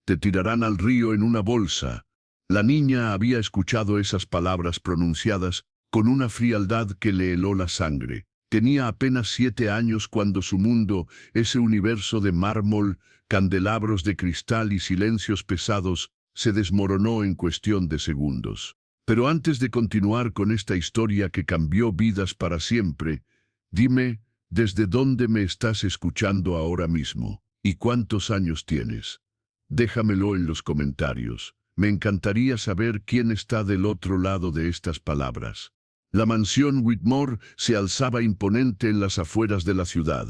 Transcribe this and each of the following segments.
te tirarán al río en una bolsa. La niña había escuchado esas palabras pronunciadas con una frialdad que le heló la sangre. Tenía apenas 7 años cuando su mundo, ese universo de mármol, candelabros de cristal y silencios pesados, se desmoronó en cuestión de segundos. Pero antes de continuar con esta historia que cambió vidas para siempre, dime, ¿desde dónde me estás escuchando ahora mismo? ¿Y cuántos años tienes? Déjamelo en los comentarios. Me encantaría saber quién está del otro lado de estas palabras. La mansión Whitmore se alzaba imponente en las afueras de la ciudad,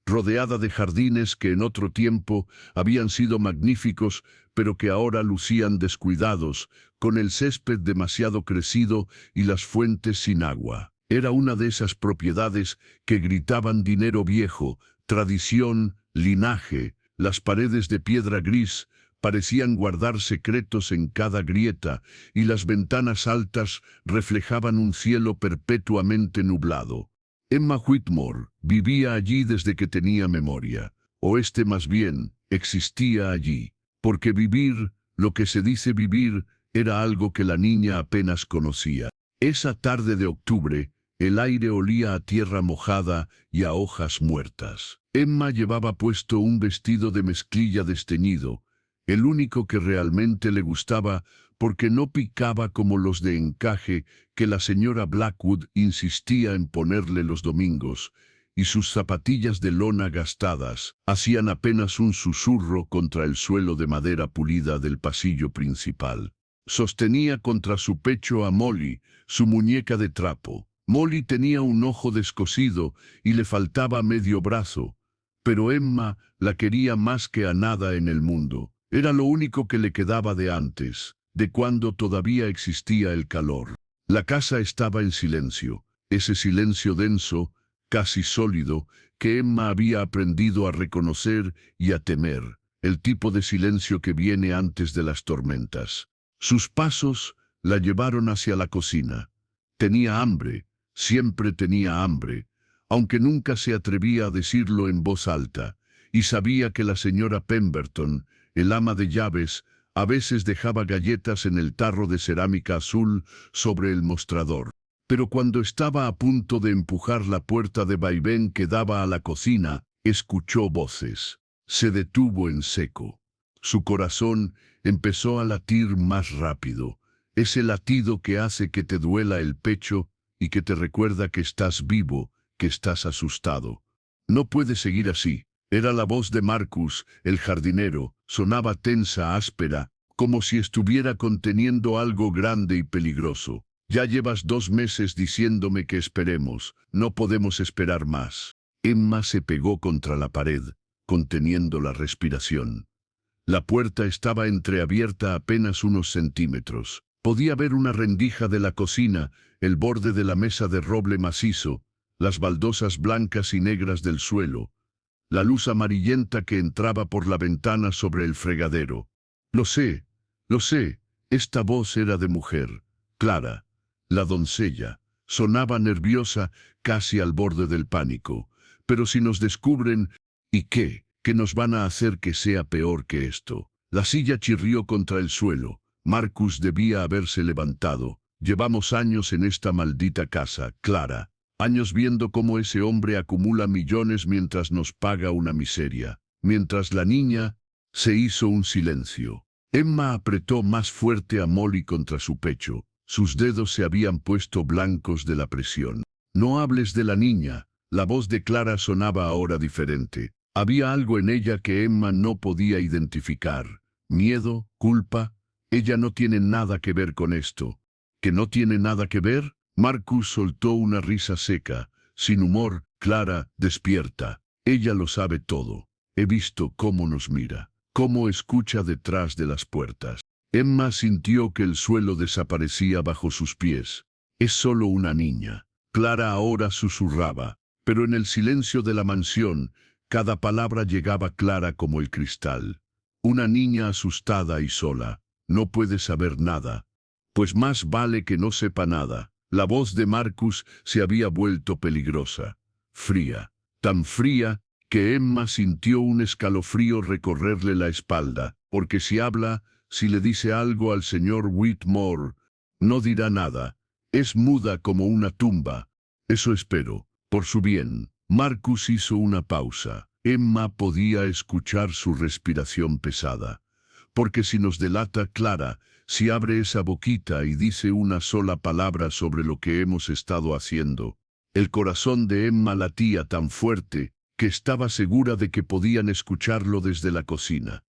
rodeada de jardines que en otro tiempo habían sido magníficos, pero que ahora lucían descuidados, con el césped demasiado crecido y las fuentes sin agua. Era una de esas propiedades que gritaban dinero viejo, tradición, linaje. Las paredes de piedra gris parecían guardar secretos en cada grieta, y las ventanas altas reflejaban un cielo perpetuamente nublado. Emma Whitmore vivía allí desde que tenía memoria, o más bien, existía allí, porque vivir, lo que se dice vivir, era algo que la niña apenas conocía. Esa tarde de octubre, el aire olía a tierra mojada y a hojas muertas. Emma llevaba puesto un vestido de mezclilla desteñido, el único que realmente le gustaba porque no picaba como los de encaje que la señora Blackwood insistía en ponerle los domingos, y sus zapatillas de lona gastadas hacían apenas un susurro contra el suelo de madera pulida del pasillo principal. Sostenía contra su pecho a Molly, su muñeca de trapo. Molly tenía un ojo descosido y le faltaba medio brazo, pero Emma la quería más que a nada en el mundo. Era lo único que le quedaba de antes, de cuando todavía existía el calor. La casa estaba en silencio, ese silencio denso, casi sólido, que Emma había aprendido a reconocer y a temer, el tipo de silencio que viene antes de las tormentas. Sus pasos la llevaron hacia la cocina. Tenía hambre, siempre tenía hambre, aunque nunca se atrevía a decirlo en voz alta, y sabía que la señora Pemberton, el ama de llaves, a veces dejaba galletas en el tarro de cerámica azul sobre el mostrador. Pero cuando estaba a punto de empujar la puerta de vaivén que daba a la cocina, escuchó voces. Se detuvo en seco. Su corazón empezó a latir más rápido, ese latido que hace que te duela el pecho y que te recuerda que estás vivo, que estás asustado. No puede seguir así. Era la voz de Marcus, el jardinero, sonaba tensa, áspera, como si estuviera conteniendo algo grande y peligroso. Ya llevas 2 meses diciéndome que esperemos, no podemos esperar más. Emma se pegó contra la pared, conteniendo la respiración. La puerta estaba entreabierta apenas unos centímetros. Podía ver una rendija de la cocina, el borde de la mesa de roble macizo, las baldosas blancas y negras del suelo, la luz amarillenta que entraba por la ventana sobre el fregadero. Lo sé, esta voz era de mujer, Clara, la doncella. Sonaba nerviosa, casi al borde del pánico. Pero si nos descubren, ¿y qué? ¿Qué nos van a hacer que sea peor que esto? La silla chirrió contra el suelo. Marcus debía haberse levantado. Llevamos años en esta maldita casa, Clara. Años viendo cómo ese hombre acumula millones mientras nos paga una miseria. Mientras la niña se hizo un silencio. Emma apretó más fuerte a Molly contra su pecho. Sus dedos se habían puesto blancos de la presión. No hables de la niña. La voz de Clara sonaba ahora diferente. Había algo en ella que Emma no podía identificar. Miedo, culpa. Ella no tiene nada que ver con esto. ¿Que no tiene nada que ver? Marcus soltó una risa seca, sin humor. Clara, despierta. Ella lo sabe todo. He visto cómo nos mira, cómo escucha detrás de las puertas. Emma sintió que el suelo desaparecía bajo sus pies. Es solo una niña. Clara ahora susurraba, pero en el silencio de la mansión, cada palabra llegaba clara como el cristal. Una niña asustada y sola. No puede saber nada. Pues más vale que no sepa nada. La voz de Marcus se había vuelto peligrosa. Fría. Tan fría que Emma sintió un escalofrío recorrerle la espalda. porque si habla, si le dice algo al señor Whitmore, no dirá nada. Es muda como una tumba. Eso espero, por su bien. Marcus hizo una pausa. Emma podía escuchar su respiración pesada. Porque si nos delata Clara, si abre esa boquita y dice una sola palabra sobre lo que hemos estado haciendo. El corazón de Emma latía tan fuerte que estaba segura de que podían escucharlo desde la cocina.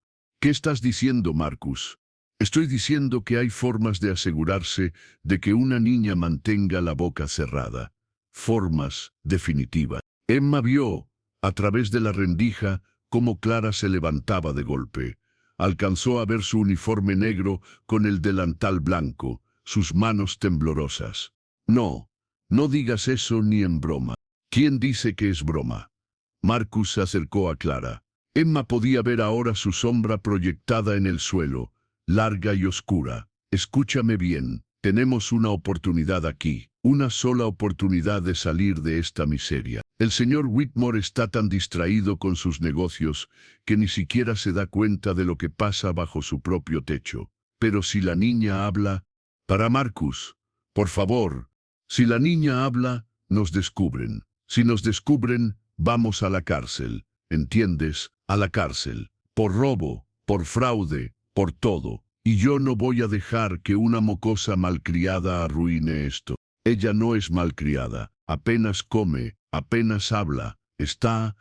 ¿Qué estás diciendo, Marcus? Estoy diciendo que hay formas de asegurarse de que una niña mantenga la boca cerrada. Formas definitivas. Emma vio, a través de la rendija, cómo Clara se levantaba de golpe. Alcanzó a ver su uniforme negro con el delantal blanco, sus manos temblorosas. No, no digas eso ni en broma. ¿Quién dice que es broma? Marcus se acercó a Clara. Emma podía ver ahora su sombra proyectada en el suelo, larga y oscura. Escúchame bien, tenemos una oportunidad aquí, una sola oportunidad de salir de esta miseria. El señor Whitmore está tan distraído con sus negocios que ni siquiera se da cuenta de lo que pasa bajo su propio techo. Pero si la niña habla... Para Marcus, por favor, si la niña habla, nos descubren. Si nos descubren, vamos a la cárcel. ¿Entiendes? A la cárcel. Por robo, por fraude, por todo. Y yo no voy a dejar que una mocosa malcriada arruine esto. Ella no es malcriada. Apenas come, apenas habla. Está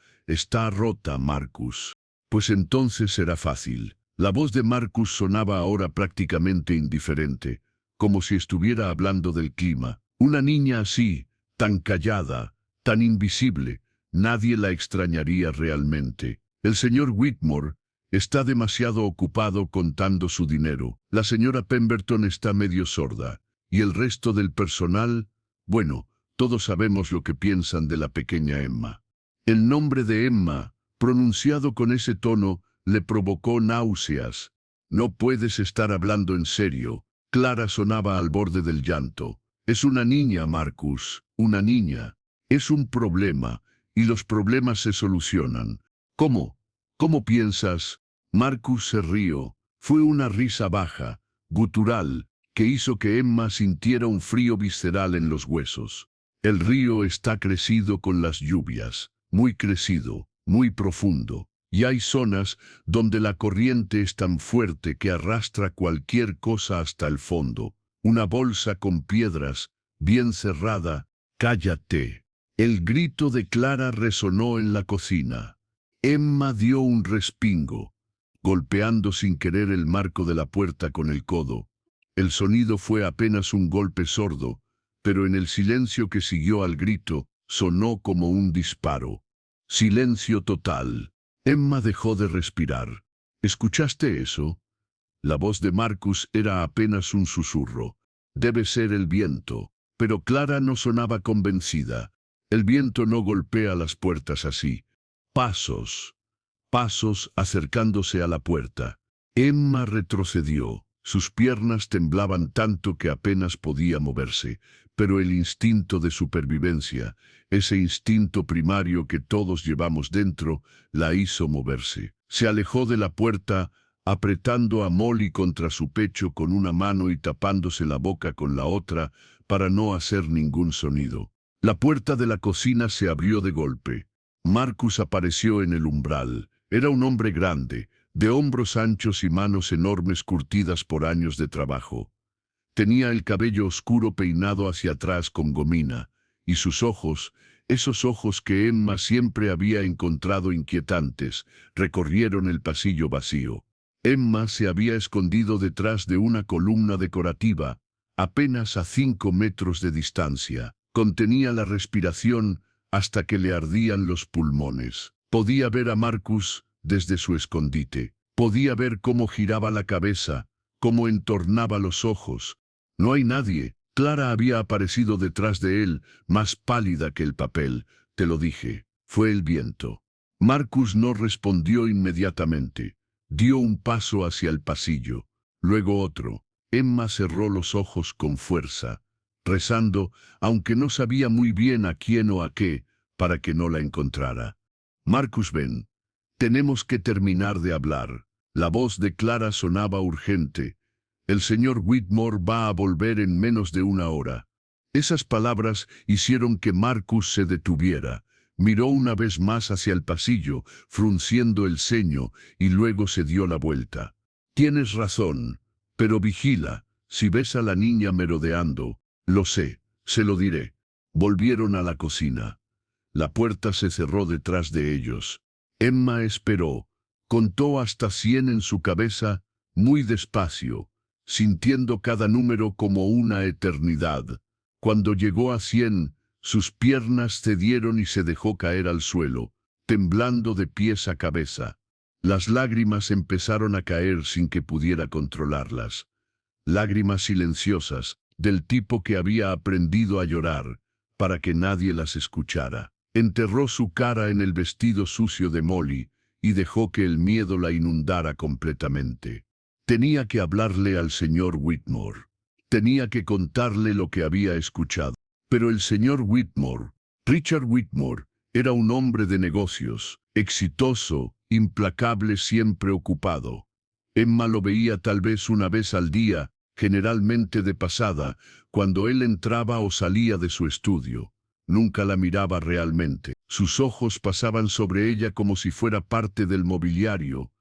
rota, Marcus. Pues entonces será fácil. La voz de Marcus sonaba ahora prácticamente indiferente, como si estuviera hablando del clima. Una niña así, tan callada, tan invisible, nadie la extrañaría realmente. El señor Whitmore está demasiado ocupado contando su dinero. La señora Pemberton está medio sorda. Y el resto del personal, bueno, todos sabemos lo que piensan de la pequeña Emma. El nombre de Emma, pronunciado con ese tono, le provocó náuseas. No puedes estar hablando en serio. Clara sonaba al borde del llanto. Es una niña, Marcus, una niña. Es un problema, y los problemas se solucionan. ¿Cómo? ¿Cómo piensas? Marcus se rió. Fue una risa baja, gutural, que hizo que Emma sintiera un frío visceral en los huesos. El río está crecido con las lluvias, muy crecido, muy profundo, y hay zonas donde la corriente es tan fuerte que arrastra cualquier cosa hasta el fondo. Una bolsa con piedras, bien cerrada. ¡Cállate! El grito de Clara resonó en la cocina. Emma dio un respingo, golpeando sin querer el marco de la puerta con el codo. El sonido fue apenas un golpe sordo, pero en el silencio que siguió al grito, sonó como un disparo. Silencio total. Emma dejó de respirar. ¿Escuchaste eso? La voz de Marcus era apenas un susurro. Debe ser el viento. Pero Clara no sonaba convencida. El viento no golpea las puertas así. Pasos. Pasos acercándose a la puerta. Emma retrocedió. Sus piernas temblaban tanto que apenas podía moverse, pero el instinto de supervivencia, ese instinto primario que todos llevamos dentro, la hizo moverse. Se alejó de la puerta, apretando a Molly contra su pecho con una mano y tapándose la boca con la otra para no hacer ningún sonido. La puerta de la cocina se abrió de golpe. Marcus apareció en el umbral. Era un hombre grande, de hombros anchos y manos enormes curtidas por años de trabajo. Tenía el cabello oscuro peinado hacia atrás con gomina, y sus ojos, esos ojos que Emma siempre había encontrado inquietantes, recorrieron el pasillo vacío. Emma se había escondido detrás de una columna decorativa, apenas a 5 metros de distancia. Contenía la respiración hasta que le ardían los pulmones. Podía ver a Marcus desde su escondite. Podía ver cómo giraba la cabeza, cómo entornaba los ojos. No hay nadie. Clara había aparecido detrás de él, más pálida que el papel. Te lo dije. Fue el viento. Marcus no respondió inmediatamente. Dio un paso hacia el pasillo, luego otro. Emma cerró los ojos con fuerza, rezando, aunque no sabía muy bien a quién o a qué, para que no la encontrara. Marcus, ven. Tenemos que terminar de hablar. La voz de Clara sonaba urgente. El señor Whitmore va a volver en menos de una hora. Esas palabras hicieron que Marcus se detuviera. Miró una vez más hacia el pasillo, frunciendo el ceño, y luego se dio la vuelta. Tienes razón, pero vigila. Si ves a la niña merodeando, lo sé, se lo diré. Volvieron a la cocina. La puerta se cerró detrás de ellos. Emma esperó. Contó hasta 100 en su cabeza, muy despacio, sintiendo cada número como una eternidad. Cuando llegó a 100, sus piernas cedieron y se dejó caer al suelo, temblando de pies a cabeza. Las lágrimas empezaron a caer sin que pudiera controlarlas. Lágrimas silenciosas, del tipo que había aprendido a llorar, para que nadie las escuchara. Enterró su cara en el vestido sucio de Molly, y dejó que el miedo la inundara completamente. Tenía que hablarle al señor Whitmore. Tenía que contarle lo que había escuchado. Pero el señor Whitmore, Richard Whitmore, era un hombre de negocios, exitoso, implacable, siempre ocupado. Emma lo veía tal vez una vez al día, generalmente de pasada, cuando él entraba o salía de su estudio. Nunca la miraba realmente. Sus ojos pasaban sobre ella como si fuera parte del mobiliario,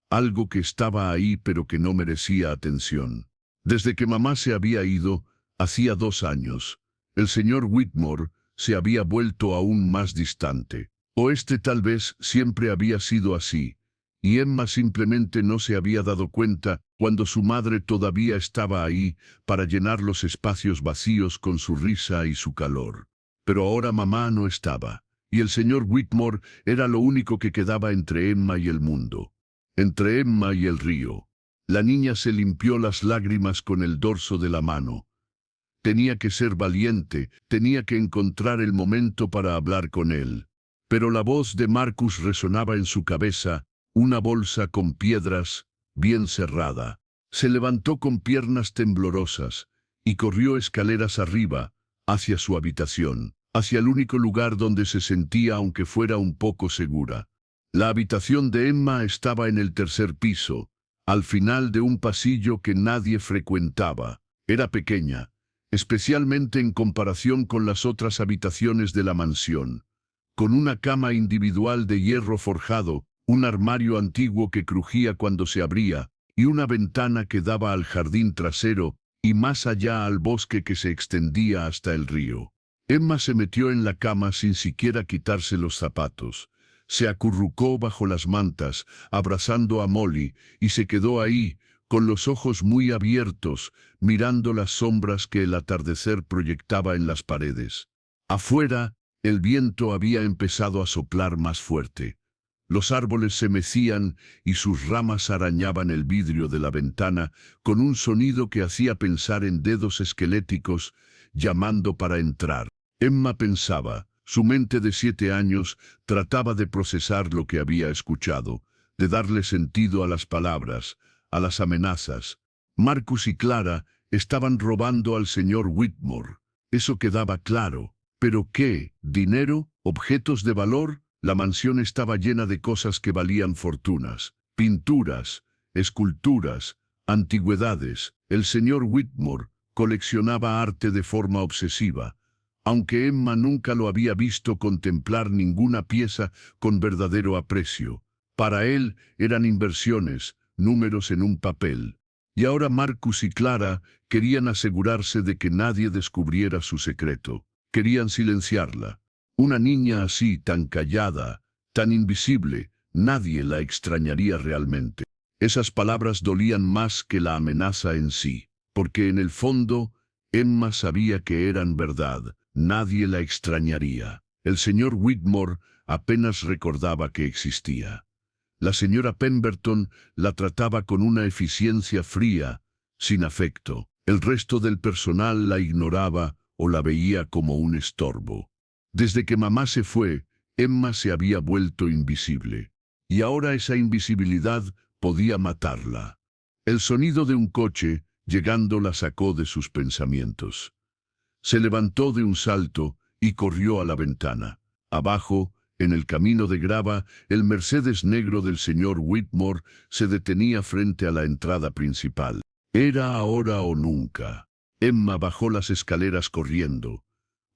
algo que estaba ahí pero que no merecía atención. Desde que mamá se había ido, hacía 2 años, el señor Whitmore se había vuelto aún más distante. O tal vez siempre había sido así, y Emma simplemente no se había dado cuenta cuando su madre todavía estaba ahí para llenar los espacios vacíos con su risa y su calor. Pero ahora mamá no estaba, y el señor Whitmore era lo único que quedaba entre Emma y el mundo. Entre Emma y el río. La niña se limpió las lágrimas con el dorso de la mano. Tenía que ser valiente, tenía que encontrar el momento para hablar con él. Pero la voz de Marcus resonaba en su cabeza, una bolsa con piedras, bien cerrada. Se levantó con piernas temblorosas, y corrió escaleras arriba, hacia su habitación, hacia el único lugar donde se sentía aunque fuera un poco segura. La habitación de Emma estaba en el 3er piso, al final de un pasillo que nadie frecuentaba. Era pequeña, especialmente en comparación con las otras habitaciones de la mansión, con una cama individual de hierro forjado, un armario antiguo que crujía cuando se abría, y una ventana que daba al jardín trasero y más allá al bosque que se extendía hasta el río. Emma se metió en la cama sin siquiera quitarse los zapatos. Se acurrucó bajo las mantas, abrazando a Molly, y se quedó ahí, con los ojos muy abiertos, mirando las sombras que el atardecer proyectaba en las paredes. Afuera, el viento había empezado a soplar más fuerte. Los árboles se mecían y sus ramas arañaban el vidrio de la ventana con un sonido que hacía pensar en dedos esqueléticos llamando para entrar. Emma pensaba. Su mente de 7 años trataba de procesar lo que había escuchado, de darle sentido a las palabras, a las amenazas. Marcus y Clara estaban robando al señor Whitmore. Eso quedaba claro. ¿Pero qué? ¿Dinero? ¿Objetos de valor? La mansión estaba llena de cosas que valían fortunas. Pinturas, esculturas, antigüedades. El señor Whitmore coleccionaba arte de forma obsesiva. Aunque Emma nunca lo había visto contemplar ninguna pieza con verdadero aprecio. Para él eran inversiones, números en un papel. Y ahora Marcus y Clara querían asegurarse de que nadie descubriera su secreto. Querían silenciarla. Una niña así, tan callada, tan invisible, nadie la extrañaría realmente. Esas palabras dolían más que la amenaza en sí, porque en el fondo, Emma sabía que eran verdad. Nadie la extrañaría. El señor Whitmore apenas recordaba que existía. La señora Pemberton la trataba con una eficiencia fría, sin afecto. El resto del personal la ignoraba o la veía como un estorbo. Desde que mamá se fue, Emma se había vuelto invisible. Y ahora esa invisibilidad podía matarla. El sonido de un coche, llegando, la sacó de sus pensamientos. Se levantó de un salto y corrió a la ventana. Abajo, En el camino de grava, el Mercedes negro del señor Whitmore se detenía frente a la entrada principal. Era ahora o nunca. Emma bajó las escaleras corriendo,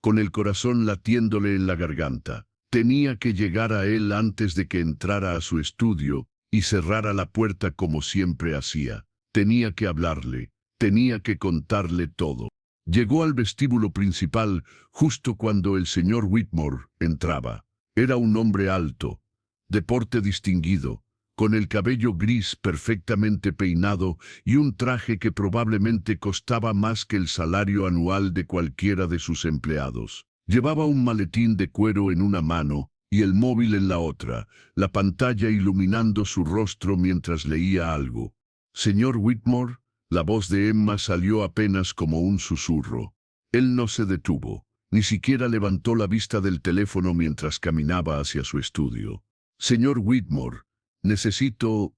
con el corazón latiéndole en la garganta. Tenía que llegar a él antes de que entrara a su estudio y cerrara la puerta como siempre hacía. Tenía que hablarle, tenía que contarle todo. Llegó al vestíbulo principal justo cuando el señor Whitmore entraba. Era un hombre alto, de porte distinguido, con el cabello gris perfectamente peinado y un traje que probablemente costaba más que el salario anual de cualquiera de sus empleados. Llevaba un maletín de cuero en una mano y el móvil en la otra, la pantalla iluminando su rostro mientras leía algo. «Señor Whitmore», la voz de Emma salió apenas como un susurro. Él no se detuvo, ni siquiera levantó la vista del teléfono mientras caminaba hacia su estudio. «Señor Whitmore, necesito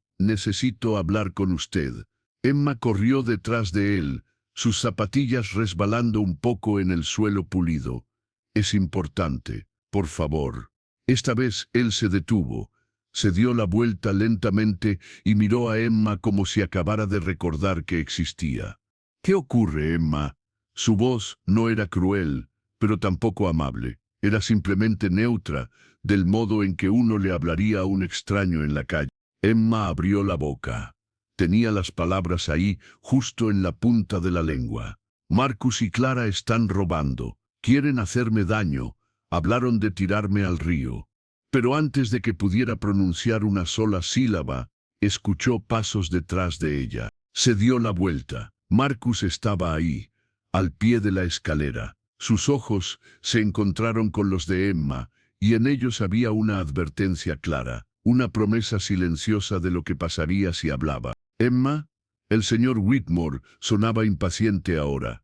hablar con usted». Emma corrió detrás de él, sus zapatillas resbalando un poco en el suelo pulido. «Es importante, por favor». Esta vez él se detuvo, se dio la vuelta lentamente y miró a Emma como si acabara de recordar que existía. «¿Qué ocurre, Emma?» Su voz no era cruel, pero tampoco amable. Era simplemente neutra, del modo en que uno le hablaría a un extraño en la calle. Emma abrió la boca. Tenía las palabras ahí, justo en la punta de la lengua. «Marcus y Clara están robando. Quieren hacerme daño. Hablaron de tirarme al río». Pero antes de que pudiera pronunciar una sola sílaba, escuchó pasos detrás de ella. Se dio la vuelta. Marcus estaba ahí, al pie de la escalera. Sus ojos se encontraron con los de Emma, y en ellos había una advertencia clara, una promesa silenciosa de lo que pasaría si hablaba. «Emma», el señor Whitmore sonaba impaciente ahora.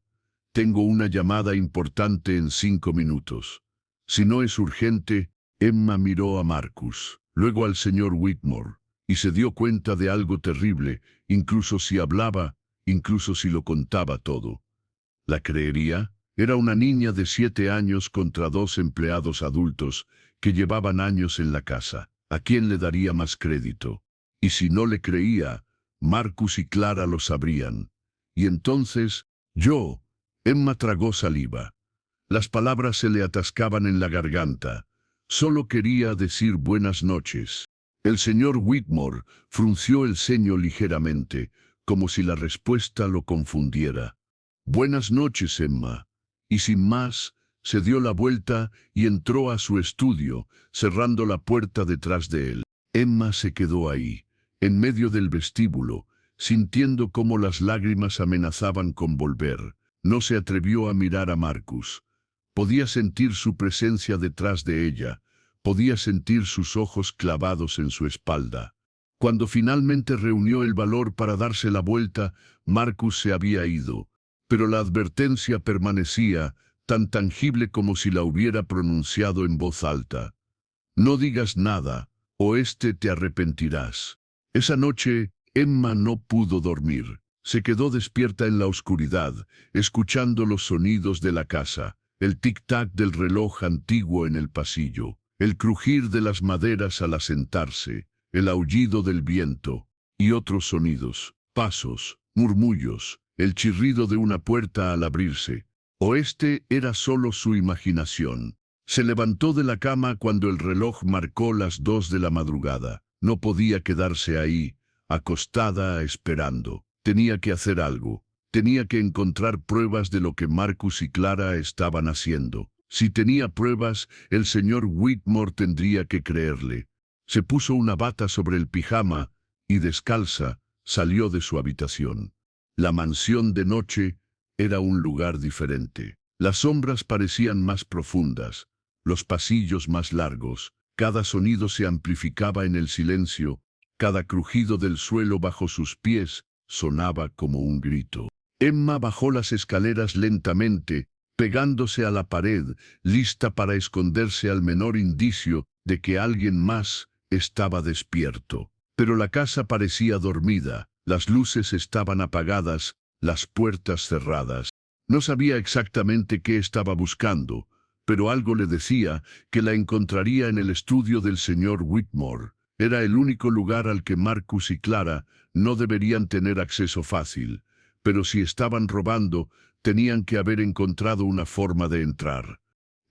«Tengo una llamada importante en 5 minutos. Si no es urgente». Emma miró a Marcus, luego al señor Whitmore, y se dio cuenta de algo terrible, incluso si hablaba, incluso si lo contaba todo. ¿La creería? Era una niña de 7 años contra 2 empleados adultos que llevaban años en la casa. ¿A quién le daría más crédito? Y si no le creía, Marcus y Clara lo sabrían. Y entonces, Emma tragó saliva. Las palabras se le atascaban en la garganta. Solo quería decir buenas noches. El señor Whitmore frunció el ceño ligeramente, como si la respuesta lo confundiera. «Buenas noches, Emma». Y sin más, se dio la vuelta y entró a su estudio, cerrando la puerta detrás de él. Emma se quedó ahí, en medio del vestíbulo, sintiendo cómo las lágrimas amenazaban con volver. No se atrevió a mirar a Marcus. Podía sentir su presencia detrás de ella, podía sentir sus ojos clavados en su espalda. Cuando finalmente reunió el valor para darse la vuelta, Marcus se había ido, pero la advertencia permanecía, tan tangible como si la hubiera pronunciado en voz alta. «No digas nada, o te arrepentirás». Esa noche, Emma no pudo dormir. Se quedó despierta en la oscuridad, escuchando los sonidos de la casa. El tic-tac del reloj antiguo en el pasillo, el crujir de las maderas al asentarse, el aullido del viento, y otros sonidos, pasos, murmullos, el chirrido de una puerta al abrirse. ¿O era solo su imaginación? Se levantó de la cama cuando el reloj marcó las 2 de la madrugada. No podía quedarse ahí, acostada, esperando. Tenía que hacer algo. Tenía que encontrar pruebas de lo que Marcus y Clara estaban haciendo. Si tenía pruebas, el señor Whitmore tendría que creerle. Se puso una bata sobre el pijama y, descalza, salió de su habitación. La mansión de noche era un lugar diferente. Las sombras parecían más profundas, los pasillos más largos, cada sonido se amplificaba en el silencio, cada crujido del suelo bajo sus pies sonaba como un grito. Emma bajó las escaleras lentamente, pegándose a la pared, lista para esconderse al menor indicio de que alguien más estaba despierto. Pero la casa parecía dormida, las luces estaban apagadas, las puertas cerradas. No sabía exactamente qué estaba buscando, pero algo le decía que la encontraría en el estudio del señor Whitmore. Era el único lugar al que Marcus y Clara no deberían tener acceso fácil, pero si estaban robando, tenían que haber encontrado una forma de entrar.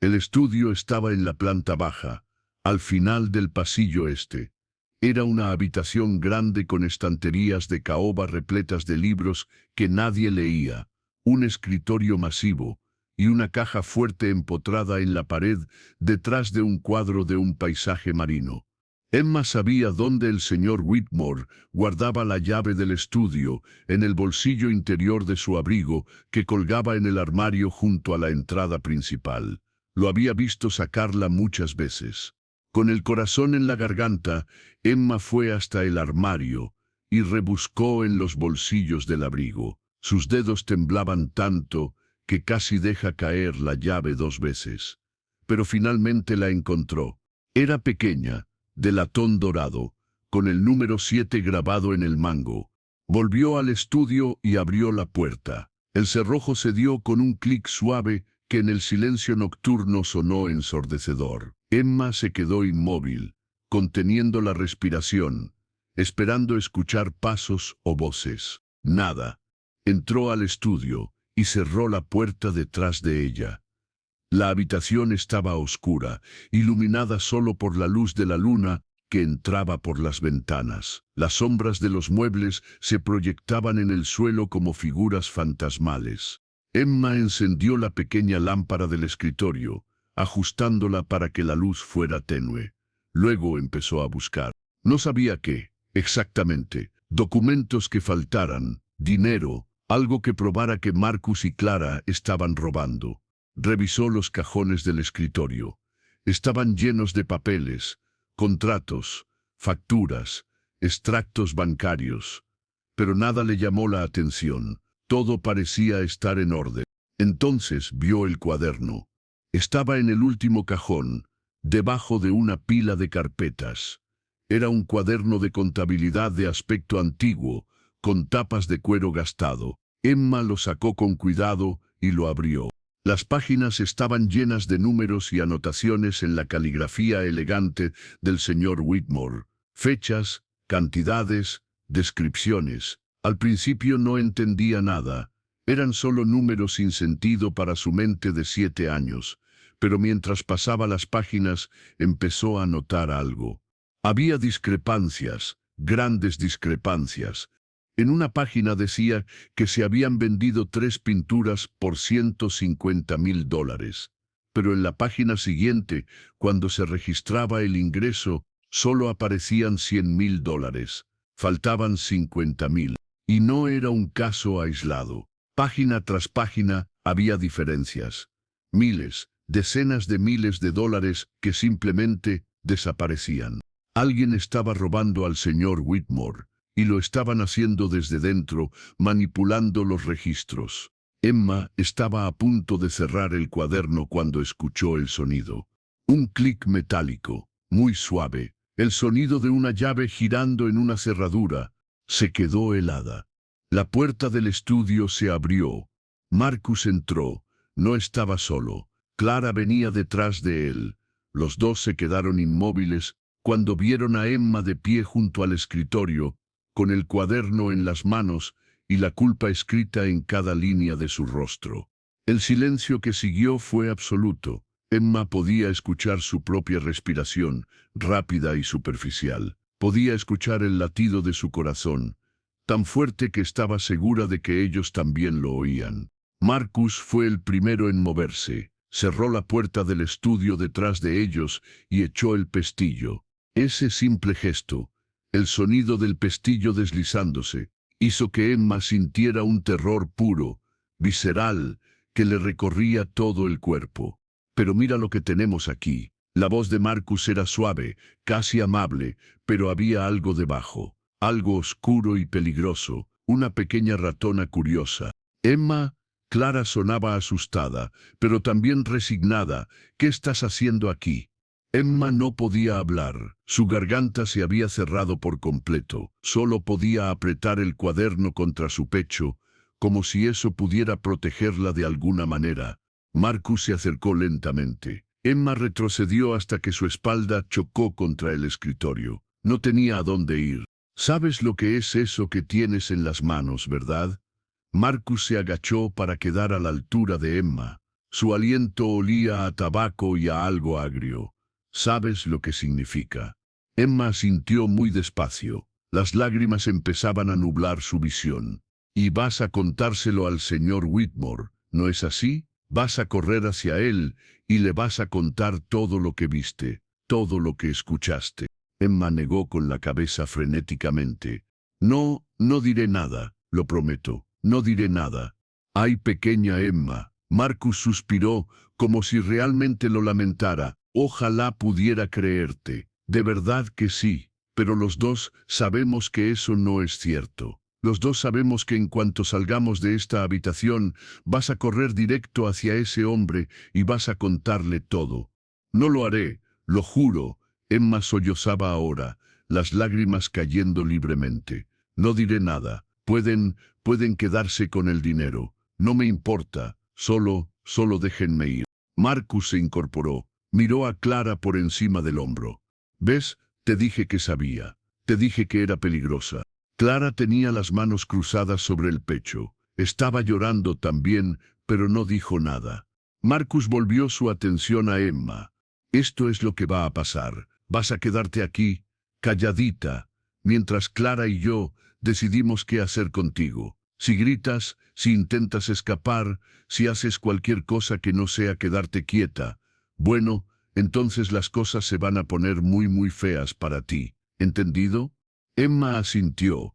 El estudio estaba en la planta baja, al final del pasillo este. Era una habitación grande con estanterías de caoba repletas de libros que nadie leía, un escritorio masivo y una caja fuerte empotrada en la pared detrás de un cuadro de un paisaje marino. Emma sabía dónde el señor Whitmore guardaba la llave del estudio, en el bolsillo interior de su abrigo que colgaba en el armario junto a la entrada principal. Lo había visto sacarla muchas veces. Con el corazón en la garganta, Emma fue hasta el armario y rebuscó en los bolsillos del abrigo. Sus dedos temblaban tanto que casi deja caer la llave 2 veces. Pero finalmente la encontró. Era pequeña, de latón dorado, con el número 7 grabado en el mango. Volvió al estudio y abrió la puerta. El cerrojo se dio con un clic suave que en el silencio nocturno sonó ensordecedor. Emma se quedó inmóvil, conteniendo la respiración, esperando escuchar pasos o voces. Nada. Entró al estudio y cerró la puerta detrás de ella. La habitación estaba oscura, iluminada solo por la luz de la luna que entraba por las ventanas. Las sombras de los muebles se proyectaban en el suelo como figuras fantasmales. Emma encendió la pequeña lámpara del escritorio, ajustándola para que la luz fuera tenue. Luego empezó a buscar. No sabía qué, exactamente. Documentos que faltaran, dinero, algo que probara que Marcus y Clara estaban robando. Revisó los cajones del escritorio. Estaban llenos de papeles, contratos, facturas, extractos bancarios. Pero nada le llamó la atención. Todo parecía estar en orden. Entonces vio el cuaderno. Estaba en el último cajón, debajo de una pila de carpetas. Era un cuaderno de contabilidad de aspecto antiguo, con tapas de cuero gastado. Emma lo sacó con cuidado y lo abrió. Las páginas estaban llenas de números y anotaciones en la caligrafía elegante del señor Whitmore. Fechas, cantidades, descripciones. Al principio no entendía nada. Eran solo números sin sentido para su mente de 7 años. Pero mientras pasaba las páginas, empezó a notar algo. Había discrepancias, grandes discrepancias. En una página decía que se habían vendido 3 pinturas por $150,000. Pero en la página siguiente, cuando se registraba el ingreso, solo aparecían $100,000. Faltaban 50,000. Y no era un caso aislado. Página tras página había diferencias. Miles, decenas de miles de dólares que simplemente desaparecían. Alguien estaba robando al señor Whitmore, y lo estaban haciendo desde dentro, manipulando los registros. Emma estaba a punto de cerrar el cuaderno cuando escuchó el sonido. Un clic metálico, muy suave, el sonido de una llave girando en una cerradura. Se quedó helada. La puerta del estudio se abrió. Marcus entró. No estaba solo. Clara venía detrás de él. Los dos se quedaron inmóviles cuando vieron a Emma de pie junto al escritorio, con el cuaderno en las manos y la culpa escrita en cada línea de su rostro. El silencio que siguió fue absoluto. Emma podía escuchar su propia respiración, rápida y superficial. Podía escuchar el latido de su corazón, tan fuerte que estaba segura de que ellos también lo oían. Marcus fue el primero en moverse. Cerró la puerta del estudio detrás de ellos y echó el pestillo. Ese simple gesto, el sonido del pestillo deslizándose, hizo que Emma sintiera un terror puro, visceral, que le recorría todo el cuerpo. Pero mira lo que tenemos aquí. La voz de Marcus era suave, casi amable, pero había algo debajo, algo oscuro y peligroso, una pequeña ratona curiosa. Emma, Clara sonaba asustada, pero también resignada. ¿Qué estás haciendo aquí? Emma no podía hablar. Su garganta se había cerrado por completo. Solo podía apretar el cuaderno contra su pecho, como si eso pudiera protegerla de alguna manera. Marcus se acercó lentamente. Emma retrocedió hasta que su espalda chocó contra el escritorio. No tenía a dónde ir. ¿Sabes lo que es eso que tienes en las manos, verdad? Marcus se agachó para quedar a la altura de Emma. Su aliento olía a tabaco y a algo agrio. ¿Sabes lo que significa? Emma sintió muy despacio. Las lágrimas empezaban a nublar su visión. Y vas a contárselo al señor Whitmore, ¿no es así? Vas a correr hacia él y le vas a contar todo lo que viste, todo lo que escuchaste. Emma negó con la cabeza frenéticamente. No, no diré nada, lo prometo, no diré nada. Ay, pequeña Emma. Marcus suspiró como si realmente lo lamentara. Ojalá pudiera creerte. De verdad que sí, pero los dos sabemos que eso no es cierto. Los dos sabemos que en cuanto salgamos de esta habitación, vas a correr directo hacia ese hombre y vas a contarle todo. No lo haré, lo juro. Emma sollozaba ahora, las lágrimas cayendo libremente. No diré nada. Pueden quedarse con el dinero. No me importa. Solo déjenme ir. Marcus se incorporó. Miró a Clara por encima del hombro. ¿Ves? Te dije que sabía. Te dije que era peligrosa. Clara tenía las manos cruzadas sobre el pecho. Estaba llorando también, pero no dijo nada. Marcus volvió su atención a Emma. Esto es lo que va a pasar. Vas a quedarte aquí, calladita, mientras Clara y yo decidimos qué hacer contigo. Si gritas, si intentas escapar, si haces cualquier cosa que no sea quedarte quieta, bueno, entonces las cosas se van a poner muy feas para ti. ¿Entendido? Emma asintió.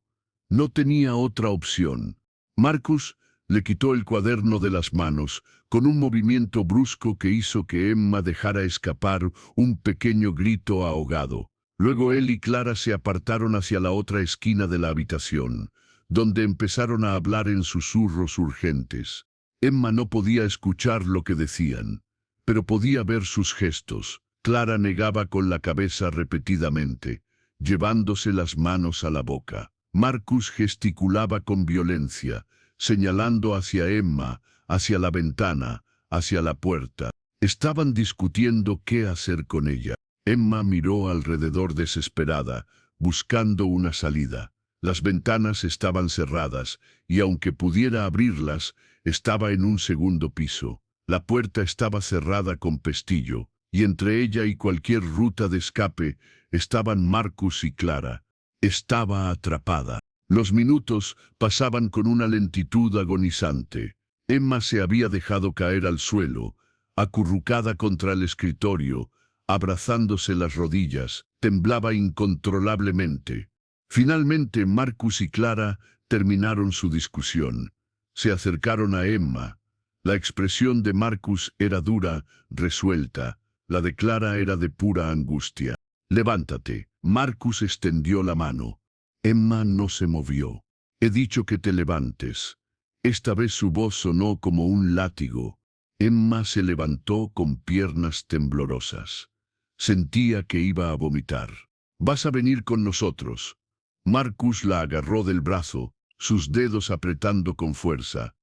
No tenía otra opción. Marcus le quitó el cuaderno de las manos, con un movimiento brusco que hizo que Emma dejara escapar un pequeño grito ahogado. Luego él y Clara se apartaron hacia la otra esquina de la habitación, donde empezaron a hablar en susurros urgentes. Emma no podía escuchar lo que decían, pero podía ver sus gestos. Clara negaba con la cabeza repetidamente, llevándose las manos a la boca. Marcus gesticulaba con violencia, señalando hacia Emma, hacia la ventana, hacia la puerta. Estaban discutiendo qué hacer con ella. Emma miró alrededor desesperada, buscando una salida. Las ventanas estaban cerradas, y aunque pudiera abrirlas, estaba en un segundo piso. La puerta estaba cerrada con pestillo, y entre ella y cualquier ruta de escape estaban Marcus y Clara. Estaba atrapada. Los minutos pasaban con una lentitud agonizante. Emma se había dejado caer al suelo, acurrucada contra el escritorio, abrazándose las rodillas, temblaba incontrolablemente. Finalmente Marcus y Clara terminaron su discusión. Se acercaron a Emma. La expresión de Marcus era dura, resuelta. La de Clara era de pura angustia. Levántate. Marcus extendió la mano. Emma no se movió. He dicho que te levantes. Esta vez su voz sonó como un látigo. Emma se levantó con piernas temblorosas. Sentía que iba a vomitar. Vas a venir con nosotros. Marcus la agarró del brazo, sus dedos apretando con fuerza.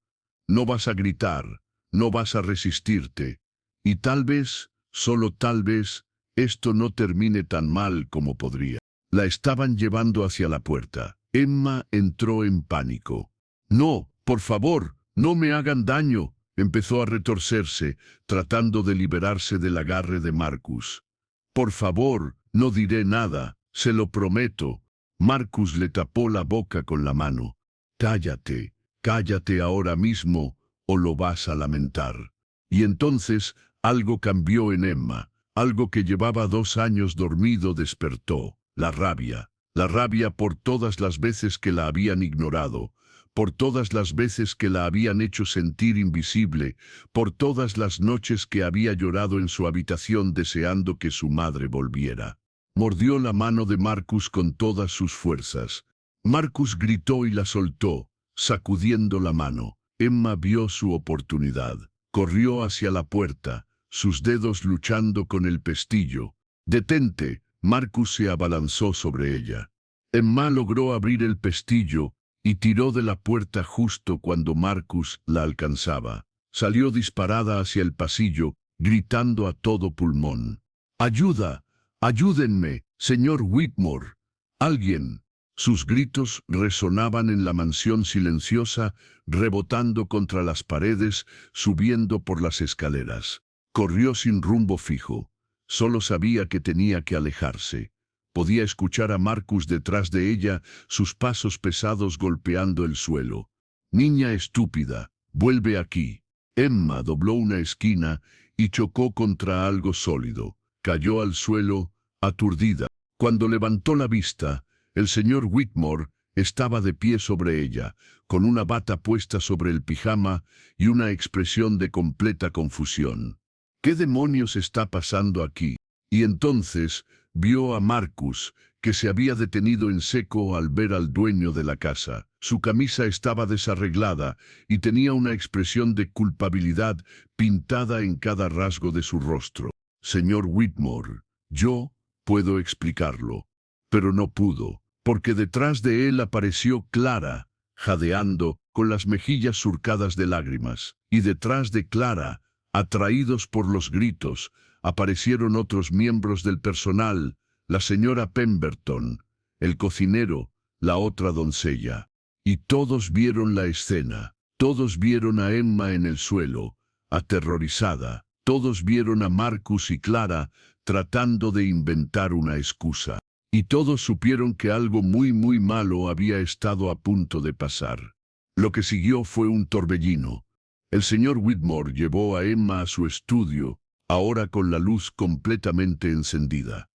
No vas a gritar, no vas a resistirte. Y tal vez, solo tal vez, esto no termine tan mal como podría. La estaban llevando hacia la puerta. Emma entró en pánico. No, por favor, no me hagan daño. Empezó a retorcerse, tratando de liberarse del agarre de Marcus. Por favor, no diré nada, se lo prometo. Marcus le tapó la boca con la mano. Cállate, cállate ahora mismo, o lo vas a lamentar. Y entonces, algo cambió en Emma. Algo que llevaba 2 años dormido despertó. La rabia por todas las veces que la habían ignorado, por todas las veces que la habían hecho sentir invisible, por todas las noches que había llorado en su habitación deseando que su madre volviera. Mordió la mano de Marcus con todas sus fuerzas. Marcus gritó y la soltó, sacudiendo la mano. Emma vio su oportunidad. Corrió hacia la puerta, sus dedos luchando con el pestillo. «¡Detente!». Marcus se abalanzó sobre ella. Emma logró abrir el pestillo y tiró de la puerta justo cuando Marcus la alcanzaba. Salió disparada hacia el pasillo, gritando a todo pulmón. ¡Ayuda! ¡Ayúdenme, señor Whitmore! ¡Alguien! Sus gritos resonaban en la mansión silenciosa, rebotando contra las paredes, subiendo por las escaleras. Corrió sin rumbo fijo. Solo sabía que tenía que alejarse. Podía escuchar a Marcus detrás de ella, sus pasos pesados golpeando el suelo. «Niña estúpida, vuelve aquí». Emma dobló una esquina y chocó contra algo sólido. Cayó al suelo, aturdida. Cuando levantó la vista, el señor Whitmore estaba de pie sobre ella, con una bata puesta sobre el pijama y una expresión de completa confusión. ¿Qué demonios está pasando aquí? Y entonces vio a Marcus, que se había detenido en seco al ver al dueño de la casa. Su camisa estaba desarreglada y tenía una expresión de culpabilidad pintada en cada rasgo de su rostro. «Señor Whitmore, yo puedo explicarlo». Pero no pudo, porque detrás de él apareció Clara, jadeando, con las mejillas surcadas de lágrimas. Y detrás de Clara, atraídos por los gritos, aparecieron otros miembros del personal, la señora Pemberton, el cocinero, la otra doncella. Y todos vieron la escena. Todos vieron a Emma en el suelo, aterrorizada. Todos vieron a Marcus y Clara tratando de inventar una excusa. Y todos supieron que algo muy malo había estado a punto de pasar. Lo que siguió fue un torbellino. El señor Whitmore llevó a Emma a su estudio, ahora con la luz completamente encendida.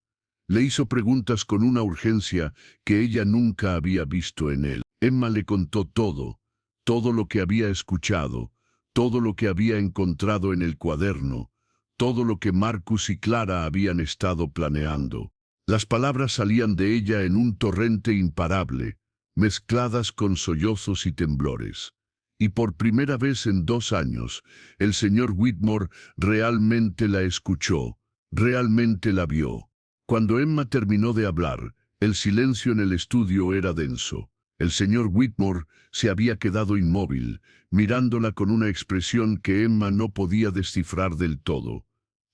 Le hizo preguntas con una urgencia que ella nunca había visto en él. Emma le contó todo lo que había escuchado, todo lo que había encontrado en el cuaderno, todo lo que Marcus y Clara habían estado planeando. Las palabras salían de ella en un torrente imparable, mezcladas con sollozos y temblores. Y por primera vez en 2 años, el señor Whitmore realmente la escuchó, realmente la vio. Cuando Emma terminó de hablar, el silencio en el estudio era denso. El señor Whitmore se había quedado inmóvil, mirándola con una expresión que Emma no podía descifrar del todo.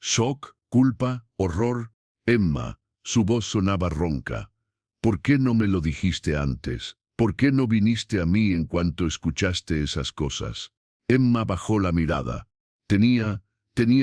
Shock, culpa, horror. Emma. Su voz sonaba ronca. «¿Por qué no me lo dijiste antes? ¿Por qué no viniste a mí en cuanto escuchaste esas cosas?» Emma bajó la mirada. Tenía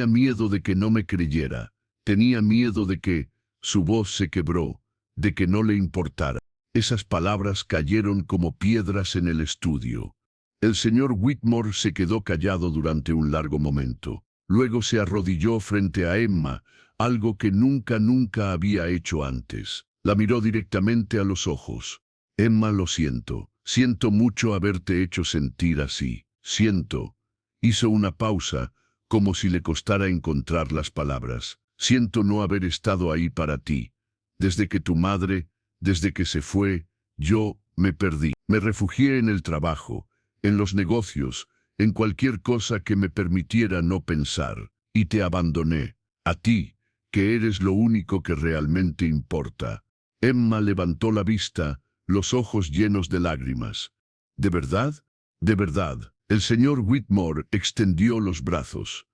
miedo de que no me creyera. Tenía miedo de que su voz se quebró, de que no le importara. Esas palabras cayeron como piedras en el estudio. El señor Whitmore se quedó callado durante un largo momento. Luego se arrodilló frente a Emma, algo que nunca había hecho antes. La miró directamente a los ojos. «Emma, lo siento. Siento mucho haberte hecho sentir así. Siento». Hizo una pausa, como si le costara encontrar las palabras. «Siento no haber estado ahí para ti. Desde que desde que se fue, yo me perdí. Me refugié en el trabajo, en los negocios, en cualquier cosa que me permitiera no pensar. Y te abandoné. A ti, que eres lo único que realmente importa». Emma levantó la vista, los ojos llenos de lágrimas. «¿De verdad? De verdad». El señor Whitmore extendió los brazos.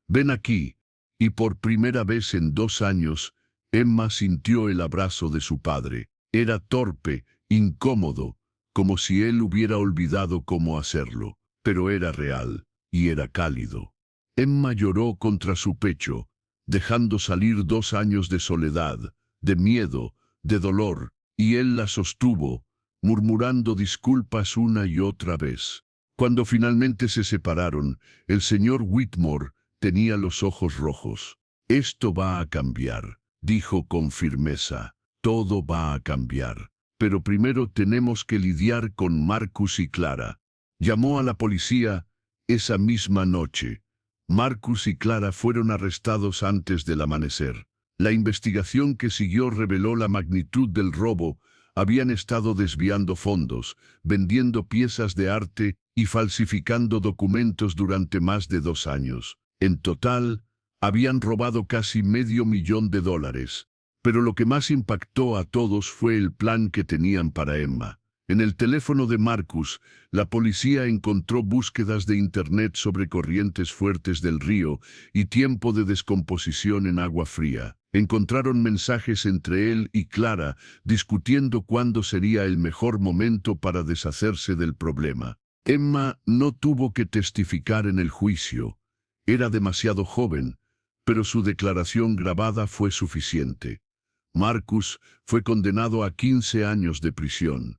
«Ven aquí». Y por primera vez en 2 años, Emma sintió el abrazo de su padre. Era torpe, incómodo, como si él hubiera olvidado cómo hacerlo, pero era real, y era cálido. Emma lloró contra su pecho, dejando salir 2 años de soledad, de miedo, de dolor, y él la sostuvo, murmurando disculpas una y otra vez. Cuando finalmente se separaron, el señor Whitmore tenía los ojos rojos. «Esto va a cambiar», dijo con firmeza. «Todo va a cambiar. Pero primero tenemos que lidiar con Marcus y Clara». Llamó a la policía esa misma noche. Marcus y Clara fueron arrestados antes del amanecer. La investigación que siguió reveló la magnitud del robo. Habían estado desviando fondos, vendiendo piezas de arte y falsificando documentos durante más de 2 años. En total, habían robado casi $500,000. Pero lo que más impactó a todos fue el plan que tenían para Emma. En el teléfono de Marcus, la policía encontró búsquedas de Internet sobre corrientes fuertes del río y tiempo de descomposición en agua fría. Encontraron mensajes entre él y Clara discutiendo cuándo sería el mejor momento para deshacerse del problema. Emma no tuvo que testificar en el juicio. Era demasiado joven, pero su declaración grabada fue suficiente. Marcus fue condenado a 15 años de prisión.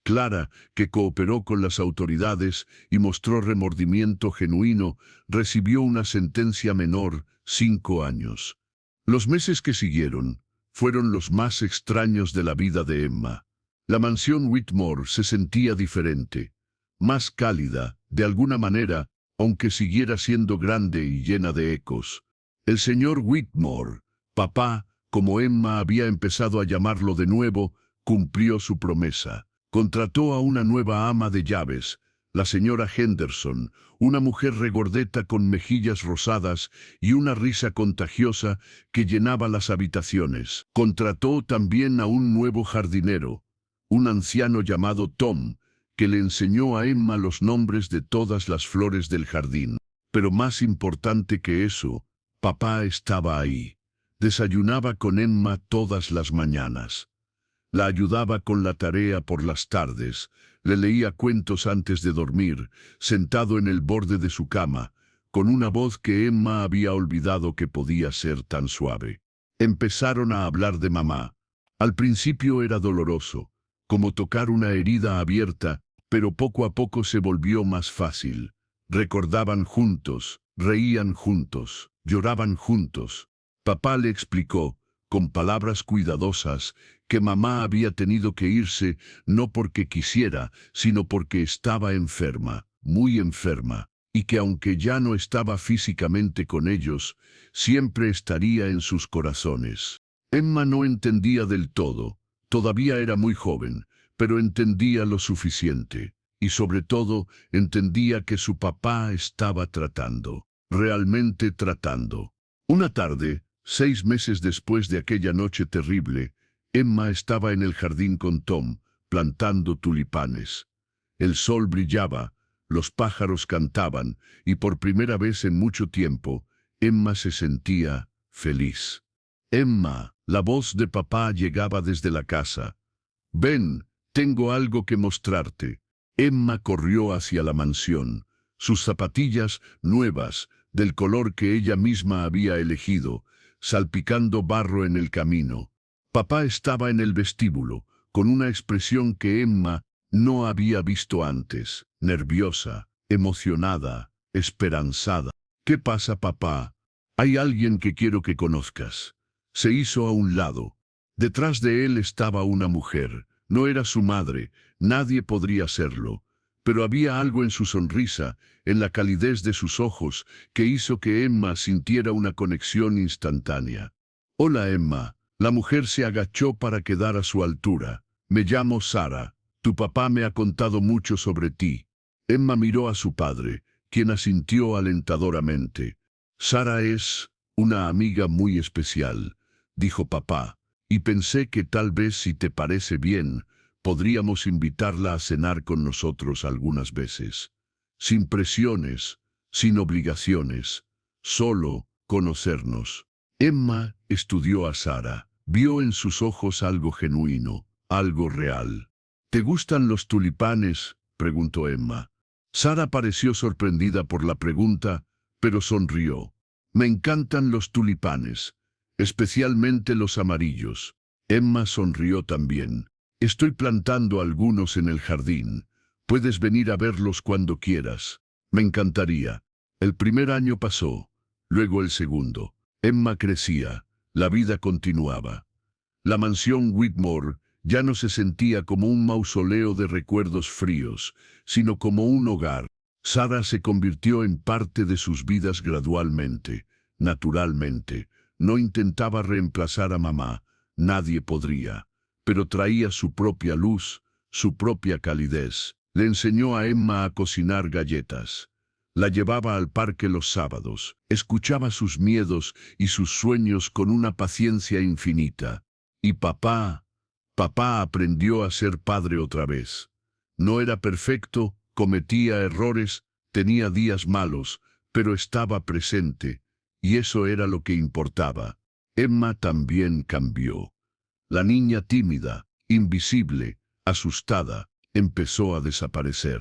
Clara, que cooperó con las autoridades y mostró remordimiento genuino, recibió una sentencia menor, 5 años. Los meses que siguieron fueron los más extraños de la vida de Emma. La mansión Whitmore se sentía diferente, más cálida, de alguna manera, aunque siguiera siendo grande y llena de ecos. El señor Whitmore, papá, como Emma había empezado a llamarlo de nuevo, cumplió su promesa. Contrató a una nueva ama de llaves, la señora Henderson, una mujer regordeta con mejillas rosadas y una risa contagiosa que llenaba las habitaciones. Contrató también a un nuevo jardinero, un anciano llamado Tom, que le enseñó a Emma los nombres de todas las flores del jardín. Pero más importante que eso, papá estaba ahí. Desayunaba con Emma todas las mañanas. La ayudaba con la tarea por las tardes, le leía cuentos antes de dormir, sentado en el borde de su cama, con una voz que Emma había olvidado que podía ser tan suave. Empezaron a hablar de mamá. Al principio era doloroso, como tocar una herida abierta, pero poco a poco se volvió más fácil. Recordaban juntos, reían juntos, lloraban juntos. Papá le explicó, con palabras cuidadosas, que mamá había tenido que irse no porque quisiera, sino porque estaba enferma, muy enferma, y que aunque ya no estaba físicamente con ellos, siempre estaría en sus corazones. Emma no entendía del todo, todavía era muy joven, pero entendía lo suficiente, y sobre todo entendía que su papá estaba tratando, realmente tratando. Una tarde, 6 meses después de aquella noche terrible, Emma estaba en el jardín con Tom, plantando tulipanes. El sol brillaba, los pájaros cantaban, y por primera vez en mucho tiempo, Emma se sentía feliz. Emma, la voz de papá llegaba desde la casa. Ven, tengo algo que mostrarte. Emma corrió hacia la mansión. Sus zapatillas, nuevas, del color que ella misma había elegido, salpicando barro en el camino. Papá estaba en el vestíbulo, con una expresión que Emma no había visto antes, nerviosa, emocionada, esperanzada. ¿Qué pasa, papá? Hay alguien que quiero que conozcas. Se hizo a un lado. Detrás de él estaba una mujer. No era su madre, nadie podría serlo. Pero había algo en su sonrisa, en la calidez de sus ojos, que hizo que Emma sintiera una conexión instantánea. Hola, Emma. La mujer se agachó para quedar a su altura. Me llamo Sara. Tu papá me ha contado mucho sobre ti. Emma miró a su padre, quien asintió alentadoramente. Sara es una amiga muy especial, dijo papá, y pensé que tal vez si te parece bien, podríamos invitarla a cenar con nosotros algunas veces. Sin presiones, sin obligaciones, solo conocernos. Emma estudió a Sara. Vio en sus ojos algo genuino, algo real. ¿Te gustan los tulipanes?, preguntó Emma. Sara pareció sorprendida por la pregunta, pero sonrió. Me encantan los tulipanes, especialmente los amarillos. Emma sonrió también. Estoy plantando algunos en el jardín. Puedes venir a verlos cuando quieras. Me encantaría. El primer año pasó, luego el segundo. Emma crecía. La vida continuaba. La mansión Whitmore ya no se sentía como un mausoleo de recuerdos fríos, sino como un hogar. Sara se convirtió en parte de sus vidas gradualmente, naturalmente. No intentaba reemplazar a mamá, nadie podría, pero traía su propia luz, su propia calidez. Le enseñó a Emma a cocinar galletas. La llevaba al parque los sábados, escuchaba sus miedos y sus sueños con una paciencia infinita. Y papá aprendió a ser padre otra vez. No era perfecto, cometía errores, tenía días malos, pero estaba presente, y eso era lo que importaba. Emma también cambió. La niña tímida, invisible, asustada, empezó a desaparecer.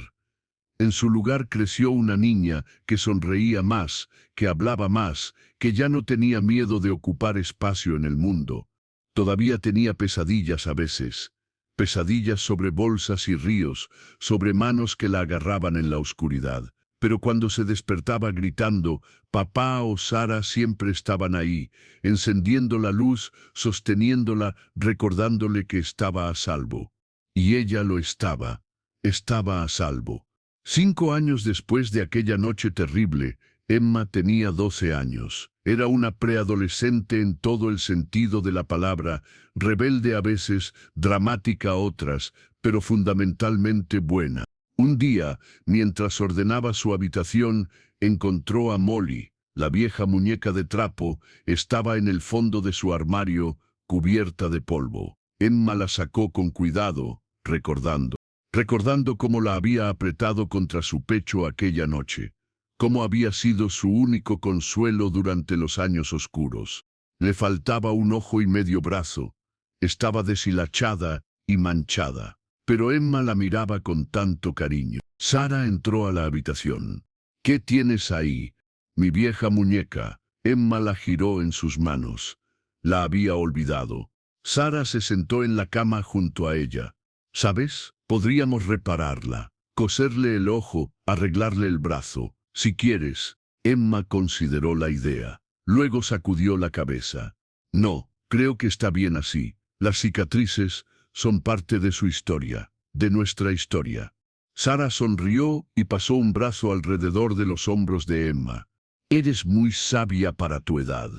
En su lugar creció una niña que sonreía más, que hablaba más, que ya no tenía miedo de ocupar espacio en el mundo. Todavía tenía pesadillas a veces, pesadillas sobre bolsas y ríos, sobre manos que la agarraban en la oscuridad. Pero cuando se despertaba gritando, papá o Sara siempre estaban ahí, encendiendo la luz, sosteniéndola, recordándole que estaba a salvo. Y ella lo estaba a salvo. 5 años después de aquella noche terrible, Emma tenía 12 años. Era una preadolescente en todo el sentido de la palabra, rebelde a veces, dramática a otras, pero fundamentalmente buena. Un día, mientras ordenaba su habitación, encontró a Molly. La vieja muñeca de trapo estaba en el fondo de su armario, cubierta de polvo. Emma la sacó con cuidado, recordando cómo la había apretado contra su pecho aquella noche, cómo había sido su único consuelo durante los años oscuros. Le faltaba un ojo y medio brazo, estaba deshilachada y manchada, pero Emma la miraba con tanto cariño. Sara entró a la habitación. ¿Qué tienes ahí? Mi vieja muñeca. Emma la giró en sus manos. La había olvidado. Sara se sentó en la cama junto a ella. ¿Sabes? Podríamos repararla, coserle el ojo, arreglarle el brazo, si quieres. Emma consideró la idea. Luego sacudió la cabeza. No, creo que está bien así. Las cicatrices son parte de su historia, de nuestra historia. Sara sonrió y pasó un brazo alrededor de los hombros de Emma. Eres muy sabia para tu edad.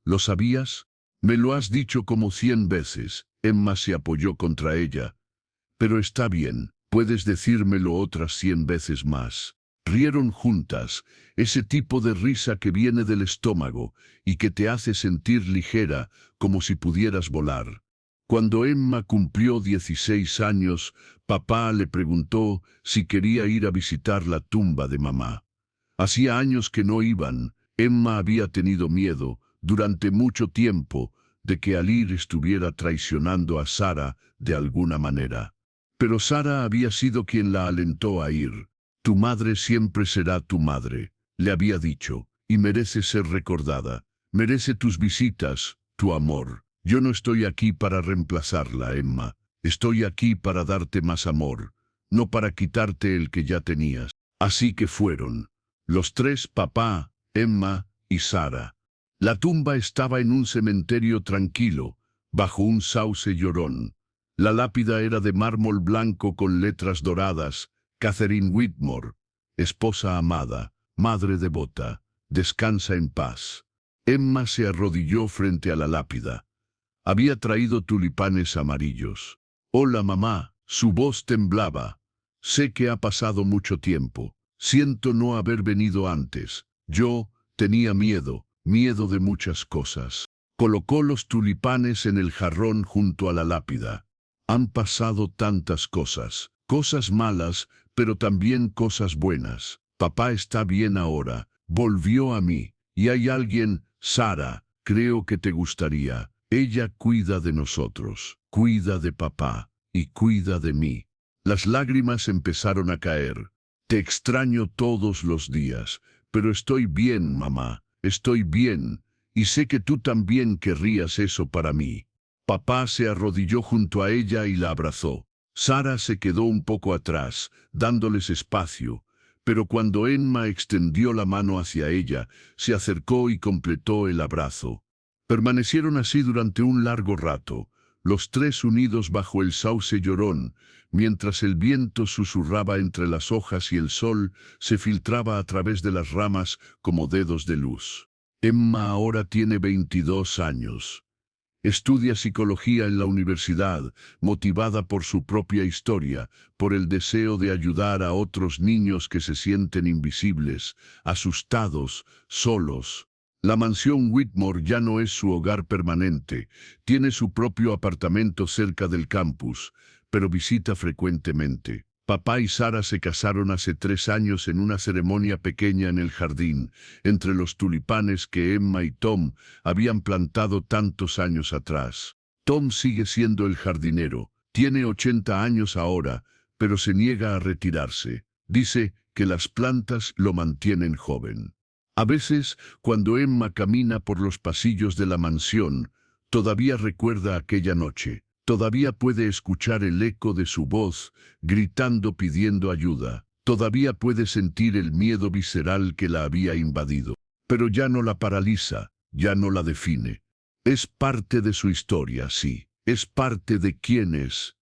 ¿Lo sabías? Me lo has dicho como 100 veces. Emma se apoyó contra ella. Pero está bien, puedes decírmelo otras 100 veces más. Rieron juntas, ese tipo de risa que viene del estómago y que te hace sentir ligera, como si pudieras volar. Cuando Emma cumplió 16 años, papá le preguntó si quería ir a visitar la tumba de mamá. Hacía años que no iban. Emma había tenido miedo, durante mucho tiempo, de que al ir estuviera traicionando a Sara de alguna manera. Pero Sara había sido quien la alentó a ir. Tu madre siempre será tu madre, le había dicho, y merece ser recordada. Merece tus visitas, tu amor. Yo no estoy aquí para reemplazarla, Emma. Estoy aquí para darte más amor, no para quitarte el que ya tenías. Así que fueron. Los tres, papá, Emma y Sara. La tumba estaba en un cementerio tranquilo, bajo un sauce llorón. La lápida era de mármol blanco con letras doradas. Catherine Whitmore, esposa amada, madre devota, descansa en paz. Emma se arrodilló frente a la lápida. Había traído tulipanes amarillos. Hola, mamá. Su voz temblaba. Sé que ha pasado mucho tiempo. Siento no haber venido antes. Yo tenía miedo de muchas cosas. Colocó los tulipanes en el jarrón junto a la lápida. Han pasado tantas cosas, cosas malas, pero también cosas buenas. Papá está bien ahora, volvió a mí, y hay alguien, Sara, creo que te gustaría. Ella cuida de nosotros, cuida de papá, y cuida de mí. Las lágrimas empezaron a caer. Te extraño todos los días, pero estoy bien, mamá, estoy bien, y sé que tú también querrías eso para mí. Papá se arrodilló junto a ella y la abrazó. Sara se quedó un poco atrás, dándoles espacio, pero cuando Emma extendió la mano hacia ella, se acercó y completó el abrazo. Permanecieron así durante un largo rato, los tres unidos bajo el sauce llorón, mientras el viento susurraba entre las hojas y el sol se filtraba a través de las ramas como dedos de luz. Emma ahora tiene 22 años. Estudia psicología en la universidad, motivada por su propia historia, por el deseo de ayudar a otros niños que se sienten invisibles, asustados, solos. La mansión Whitmore ya no es su hogar permanente, tiene su propio apartamento cerca del campus, pero visita frecuentemente. Papá y Sara se casaron hace 3 años en una ceremonia pequeña en el jardín, entre los tulipanes que Emma y Tom habían plantado tantos años atrás. Tom sigue siendo el jardinero, tiene 80 años ahora, pero se niega a retirarse. Dice que las plantas lo mantienen joven. A veces, cuando Emma camina por los pasillos de la mansión, todavía recuerda aquella noche. Todavía puede escuchar el eco de su voz, gritando pidiendo ayuda. Todavía puede sentir el miedo visceral que la había invadido. Pero ya no la paraliza, ya no la define. Es parte de su historia, sí. Es parte de quién es.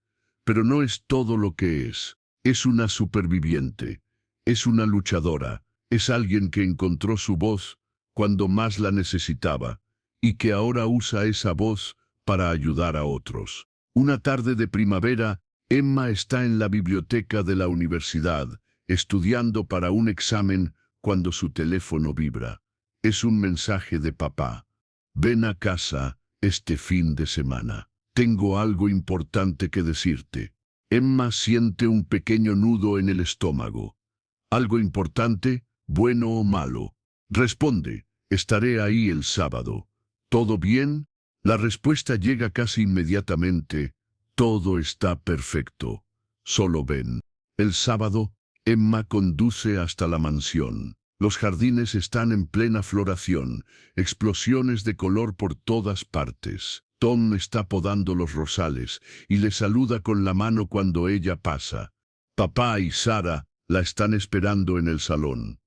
Pero no es todo lo que es. Es una superviviente. Es una luchadora. Es alguien que encontró su voz cuando más la necesitaba y que ahora usa esa voz para ayudar a otros. Una tarde de primavera, Emma está en la biblioteca de la universidad, estudiando para un examen, cuando su teléfono vibra. Es un mensaje de papá. Ven a casa este fin de semana. Tengo algo importante que decirte. Emma siente un pequeño nudo en el estómago. ¿Algo importante, bueno o malo? Responde, estaré ahí el sábado. ¿Todo bien? La respuesta llega casi inmediatamente. Todo está perfecto. Solo ven. El sábado, Emma conduce hasta la mansión. Los jardines están en plena floración, explosiones de color por todas partes. Tom está podando los rosales y le saluda con la mano cuando ella pasa. Papá y Sara la están esperando en el salón.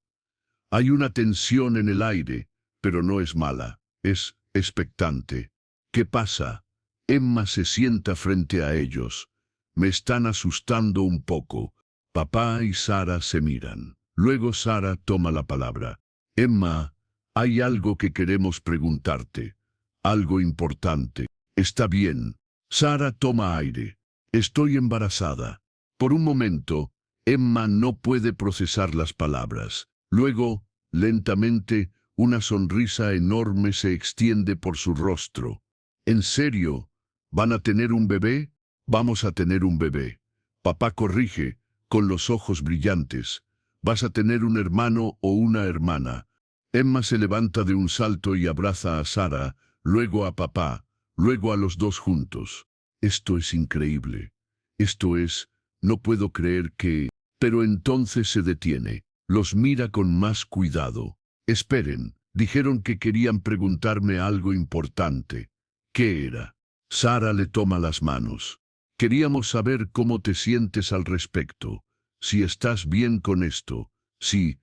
Hay una tensión en el aire, pero no es mala, es expectante. ¿Qué pasa? Emma se sienta frente a ellos. Me están asustando un poco. Papá y Sara se miran. Luego Sara toma la palabra. Emma, hay algo que queremos preguntarte. Algo importante. Está bien. Sara toma aire. Estoy embarazada. Por un momento, Emma no puede procesar las palabras. Luego, lentamente, una sonrisa enorme se extiende por su rostro. ¿En serio? ¿Van a tener un bebé? Vamos a tener un bebé. Papá corrige, con los ojos brillantes. Vas a tener un hermano o una hermana. Emma se levanta de un salto y abraza a Sara, luego a papá, luego a los dos juntos. Esto es increíble. No puedo creer que... Pero entonces se detiene. Los mira con más cuidado. Esperen, dijeron que querían preguntarme algo importante. ¿Qué era? Sara le toma las manos. Queríamos saber cómo te sientes al respecto. Si estás bien con esto. Si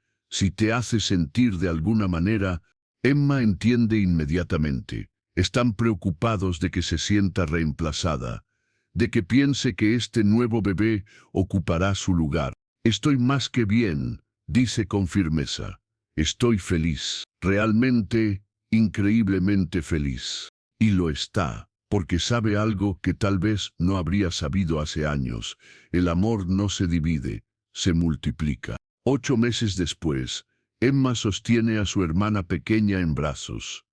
te hace sentir de alguna manera. Emma entiende inmediatamente. Están preocupados de que se sienta reemplazada, de que piense que este nuevo bebé ocupará su lugar. Estoy más que bien, dice con firmeza. Estoy feliz, realmente, increíblemente feliz. Y lo está, porque sabe algo que tal vez no habría sabido hace años. El amor no se divide, se multiplica. 8 meses después, Emma sostiene a su hermana pequeña en brazos.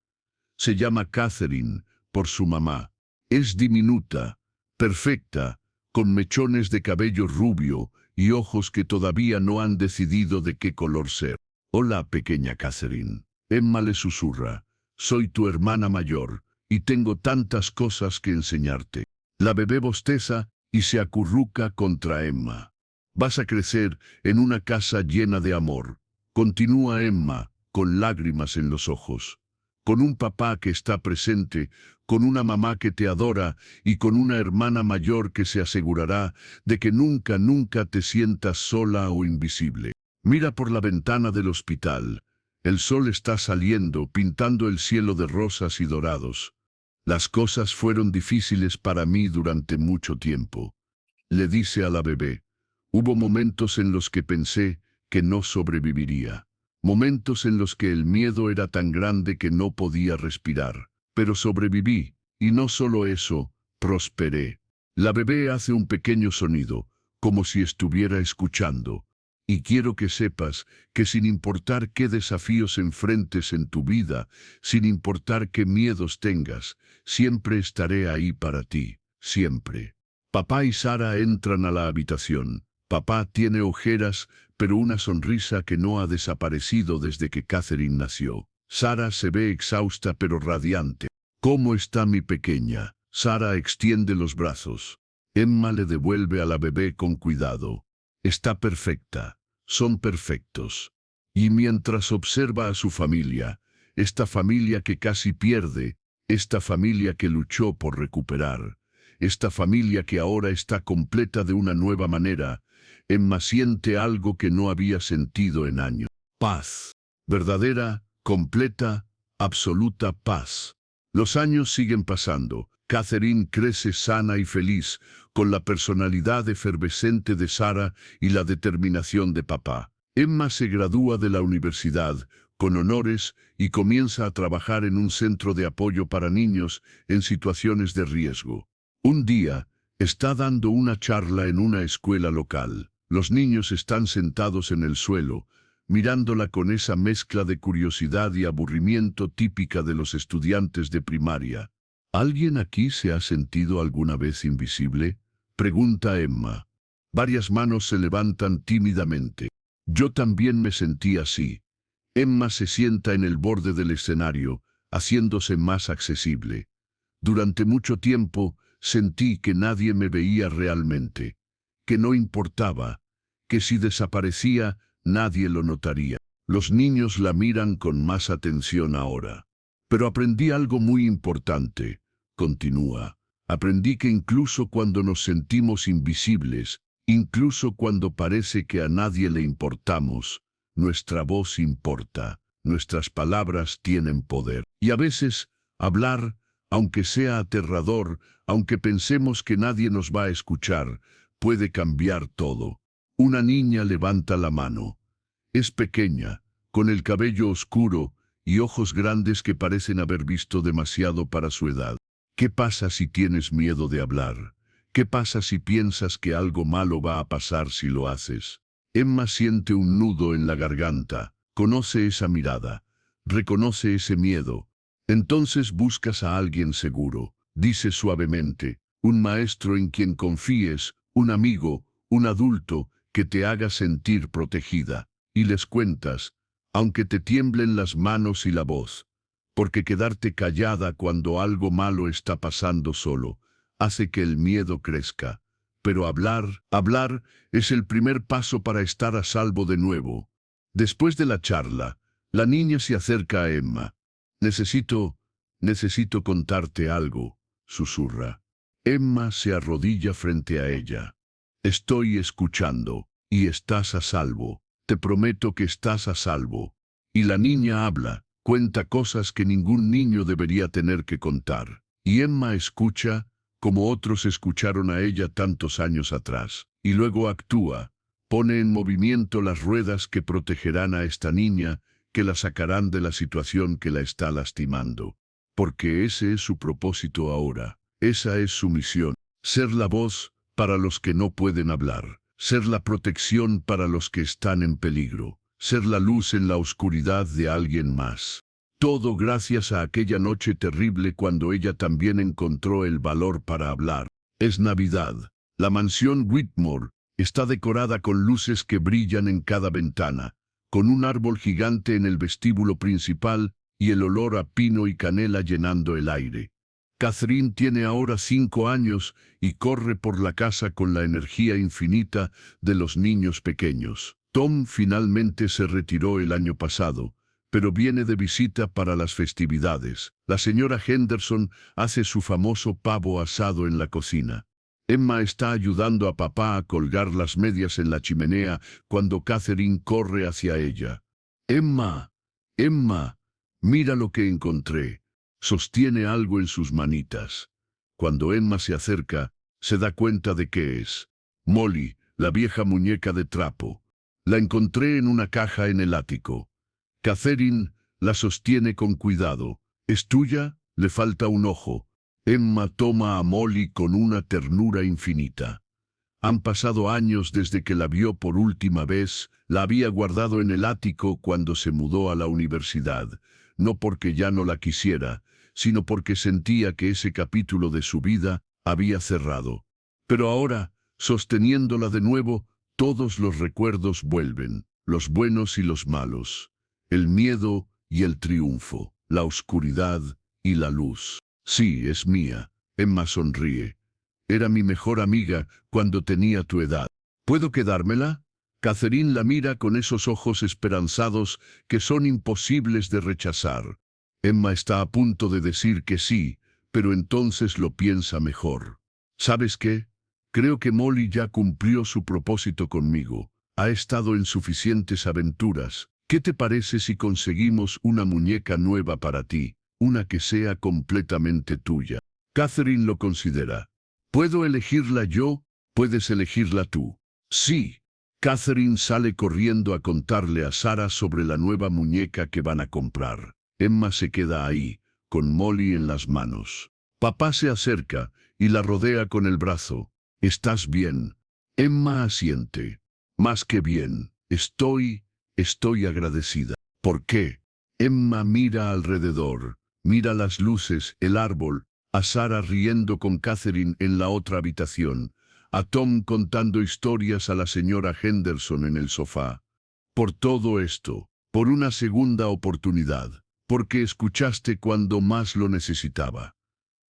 Se llama Catherine, por su mamá. Es diminuta, perfecta, con mechones de cabello rubio y ojos que todavía no han decidido de qué color ser. Hola, pequeña Catherine. Emma le susurra. Soy tu hermana mayor, y tengo tantas cosas que enseñarte. La bebé bosteza y se acurruca contra Emma. Vas a crecer en una casa llena de amor. Continúa Emma, con lágrimas en los ojos. Con un papá que está presente, con una mamá que te adora y con una hermana mayor que se asegurará de que nunca, nunca te sientas sola o invisible. Mira por la ventana del hospital. El sol está saliendo, pintando el cielo de rosas y dorados. Las cosas fueron difíciles para mí durante mucho tiempo. Le dice a la bebé. Hubo momentos en los que pensé que no sobreviviría. Momentos en los que el miedo era tan grande que no podía respirar. Pero sobreviví, y no solo eso, prosperé. La bebé hace un pequeño sonido, como si estuviera escuchando. Y quiero que sepas que sin importar qué desafíos enfrentes en tu vida, sin importar qué miedos tengas, siempre estaré ahí para ti, siempre. Papá y Sara entran a la habitación. Papá tiene ojeras, pero una sonrisa que no ha desaparecido desde que Catherine nació. Sara se ve exhausta pero radiante. ¿Cómo está mi pequeña? Sara extiende los brazos. Emma le devuelve a la bebé con cuidado. Está perfecta. Son perfectos. Y mientras observa a su familia, esta familia que casi pierde, esta familia que luchó por recuperar, esta familia que ahora está completa de una nueva manera, Emma siente algo que no había sentido en años. Paz. Verdadera, completa, absoluta paz. Los años siguen pasando. Catherine crece sana y feliz, con la personalidad efervescente de Sara y la determinación de papá. Emma se gradúa de la universidad, con honores, y comienza a trabajar en un centro de apoyo para niños en situaciones de riesgo. Un día, está dando una charla en una escuela local. Los niños están sentados en el suelo, mirándola con esa mezcla de curiosidad y aburrimiento típica de los estudiantes de primaria. ¿Alguien aquí se ha sentido alguna vez invisible?, pregunta Emma. Varias manos se levantan tímidamente. Yo también me sentí así. Emma se sienta en el borde del escenario, haciéndose más accesible. Durante mucho tiempo sentí que nadie me veía realmente, que no importaba, que si desaparecía, nadie lo notaría. Los niños la miran con más atención ahora. Pero aprendí algo muy importante, continúa. Aprendí que incluso cuando nos sentimos invisibles, incluso cuando parece que a nadie le importamos, nuestra voz importa, nuestras palabras tienen poder. Y a veces, hablar, aunque sea aterrador, aunque pensemos que nadie nos va a escuchar, puede cambiar todo. Una niña levanta la mano. Es pequeña, con el cabello oscuro y ojos grandes que parecen haber visto demasiado para su edad. ¿Qué pasa si tienes miedo de hablar? ¿Qué pasa si piensas que algo malo va a pasar si lo haces? Emma siente un nudo en la garganta, conoce esa mirada, reconoce ese miedo. Entonces buscas a alguien seguro, dice suavemente, un maestro en quien confíes, un amigo, un adulto que te haga sentir protegida. Y les cuentas, aunque te tiemblen las manos y la voz, porque quedarte callada cuando algo malo está pasando solo, hace que el miedo crezca. Pero hablar es el primer paso para estar a salvo de nuevo. Después de la charla, la niña se acerca a Emma. Necesito contarte algo, susurra. Emma se arrodilla frente a ella. Estoy escuchando, y estás a salvo. Te prometo que estás a salvo. Y la niña habla, cuenta cosas que ningún niño debería tener que contar. Y Emma escucha, como otros escucharon a ella tantos años atrás. Y luego actúa, pone en movimiento las ruedas que protegerán a esta niña, que la sacarán de la situación que la está lastimando. Porque ese es su propósito ahora. Esa es su misión. Ser la voz para los que no pueden hablar. Ser la protección para los que están en peligro. Ser la luz en la oscuridad de alguien más. Todo gracias a aquella noche terrible cuando ella también encontró el valor para hablar. Es Navidad. La mansión Whitmore está decorada con luces que brillan en cada ventana, con un árbol gigante en el vestíbulo principal y el olor a pino y canela llenando el aire. Catherine tiene ahora 5 años y corre por la casa con la energía infinita de los niños pequeños. Tom finalmente se retiró el año pasado, pero viene de visita para las festividades. La señora Henderson hace su famoso pavo asado en la cocina. Emma está ayudando a papá a colgar las medias en la chimenea cuando Catherine corre hacia ella. Emma, mira lo que encontré. Sostiene algo en sus manitas. Cuando Emma se acerca, se da cuenta de qué es. Molly, la vieja muñeca de trapo. La encontré en una caja en el ático. Catherine la sostiene con cuidado. ¿Es tuya? Le falta un ojo. Emma toma a Molly con una ternura infinita. Han pasado años desde que la vio por última vez. La había guardado en el ático cuando se mudó a la universidad, no porque ya no la quisiera, sino porque sentía que ese capítulo de su vida había cerrado. Pero ahora, sosteniéndola de nuevo, Todos los recuerdos vuelven, los buenos y los malos, el miedo y el triunfo, la oscuridad y la luz. Sí, es mía. Emma sonríe. Era mi mejor amiga cuando tenía tu edad. ¿Puedo quedármela? Catherine la mira con esos ojos esperanzados que son imposibles de rechazar. Emma está a punto de decir que sí, pero entonces lo piensa mejor. ¿Sabes qué? Creo que Molly ya cumplió su propósito conmigo. Ha estado en suficientes aventuras. ¿Qué te parece si conseguimos una muñeca nueva para ti, una que sea completamente tuya? Catherine lo considera. ¿Puedo elegirla yo? ¿Puedes elegirla tú? Sí. Catherine sale corriendo a contarle a Sarah sobre la nueva muñeca que van a comprar. Emma se queda ahí, con Molly en las manos. Papá se acerca y la rodea con el brazo. ¿Estás bien? Emma asiente. Más que bien. Estoy agradecida. ¿Por qué? Emma mira alrededor, mira las luces, el árbol, a Sarah riendo con Catherine en la otra habitación, a Tom contando historias a la señora Henderson en el sofá. Por todo esto, por una segunda oportunidad, porque escuchaste cuando más lo necesitaba.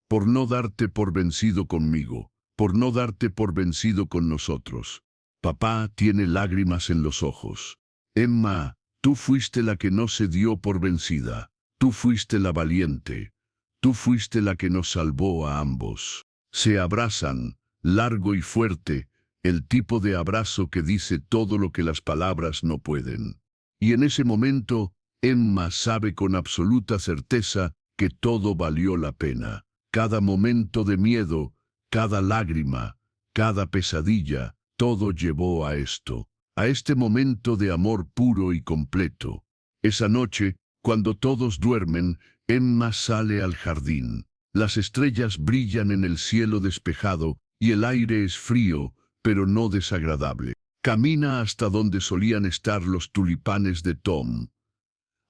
Por no darte por vencido conmigo, por no darte por vencido con nosotros. Papá tiene lágrimas en los ojos. Emma, tú fuiste la que no se dio por vencida. Tú fuiste la valiente. Tú fuiste la que nos salvó a ambos. Se abrazan, largo y fuerte, el tipo de abrazo que dice todo lo que las palabras no pueden. Y en ese momento, Emma sabe con absoluta certeza que todo valió la pena. Cada momento de miedo, cada lágrima, cada pesadilla, todo llevó a esto, a este momento de amor puro y completo. Esa noche, cuando todos duermen, Emma sale al jardín. Las estrellas brillan en el cielo despejado y el aire es frío, pero no desagradable. Camina hasta donde solían estar los tulipanes de Tom.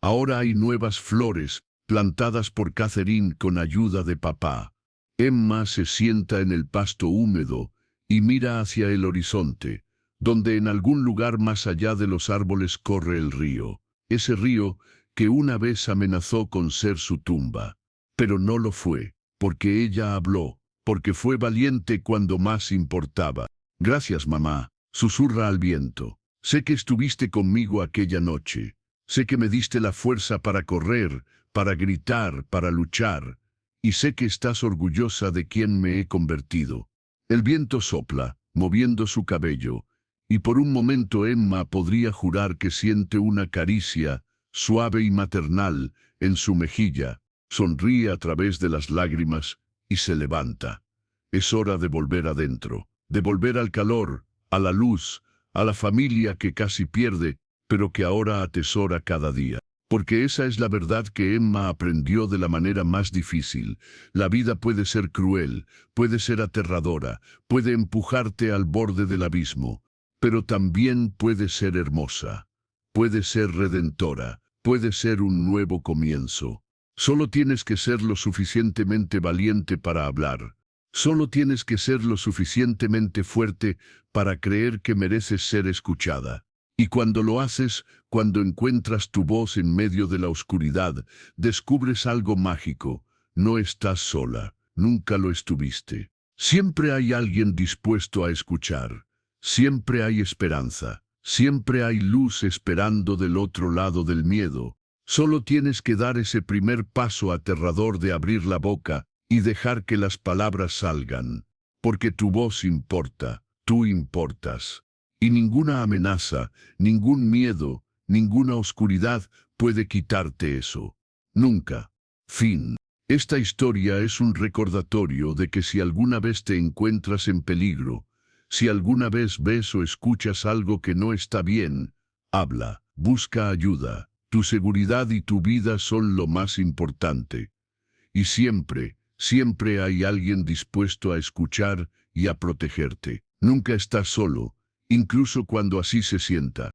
Ahora hay nuevas flores, plantadas por Catherine con ayuda de papá. Emma se sienta en el pasto húmedo y mira hacia el horizonte, donde en algún lugar más allá de los árboles corre el río. Ese río que una vez amenazó con ser su tumba. Pero no lo fue, porque ella habló, porque fue valiente cuando más importaba. Gracias, mamá, susurra al viento. Sé que estuviste conmigo aquella noche. Sé que me diste la fuerza para correr, para gritar, para luchar. Y sé que estás orgullosa de quien me he convertido. El viento sopla, moviendo su cabello, y por un momento Emma podría jurar que siente una caricia, suave y maternal, en su mejilla. Sonríe a través de las lágrimas y se levanta. Es hora de volver adentro, de volver al calor, a la luz, a la familia que casi pierde, pero que ahora atesora cada día. Porque esa es la verdad que Emma aprendió de la manera más difícil. La vida puede ser cruel, puede ser aterradora, puede empujarte al borde del abismo, pero también puede ser hermosa, puede ser redentora, puede ser un nuevo comienzo. Solo tienes que ser lo suficientemente valiente para hablar. Solo tienes que ser lo suficientemente fuerte para creer que mereces ser escuchada. Y cuando lo haces, cuando encuentras tu voz en medio de la oscuridad, descubres algo mágico. No estás sola, nunca lo estuviste. Siempre hay alguien dispuesto a escuchar. Siempre hay esperanza. Siempre hay luz esperando del otro lado del miedo. Solo tienes que dar ese primer paso aterrador de abrir la boca y dejar que las palabras salgan. Porque tu voz importa, tú importas. Y ninguna amenaza, ningún miedo, ninguna oscuridad puede quitarte eso. Nunca. Fin. Esta historia es un recordatorio de que si alguna vez te encuentras en peligro, si alguna vez ves o escuchas algo que no está bien, habla, busca ayuda. Tu seguridad y tu vida son lo más importante. Y siempre, siempre hay alguien dispuesto a escuchar y a protegerte. Nunca estás solo, incluso cuando así se sienta.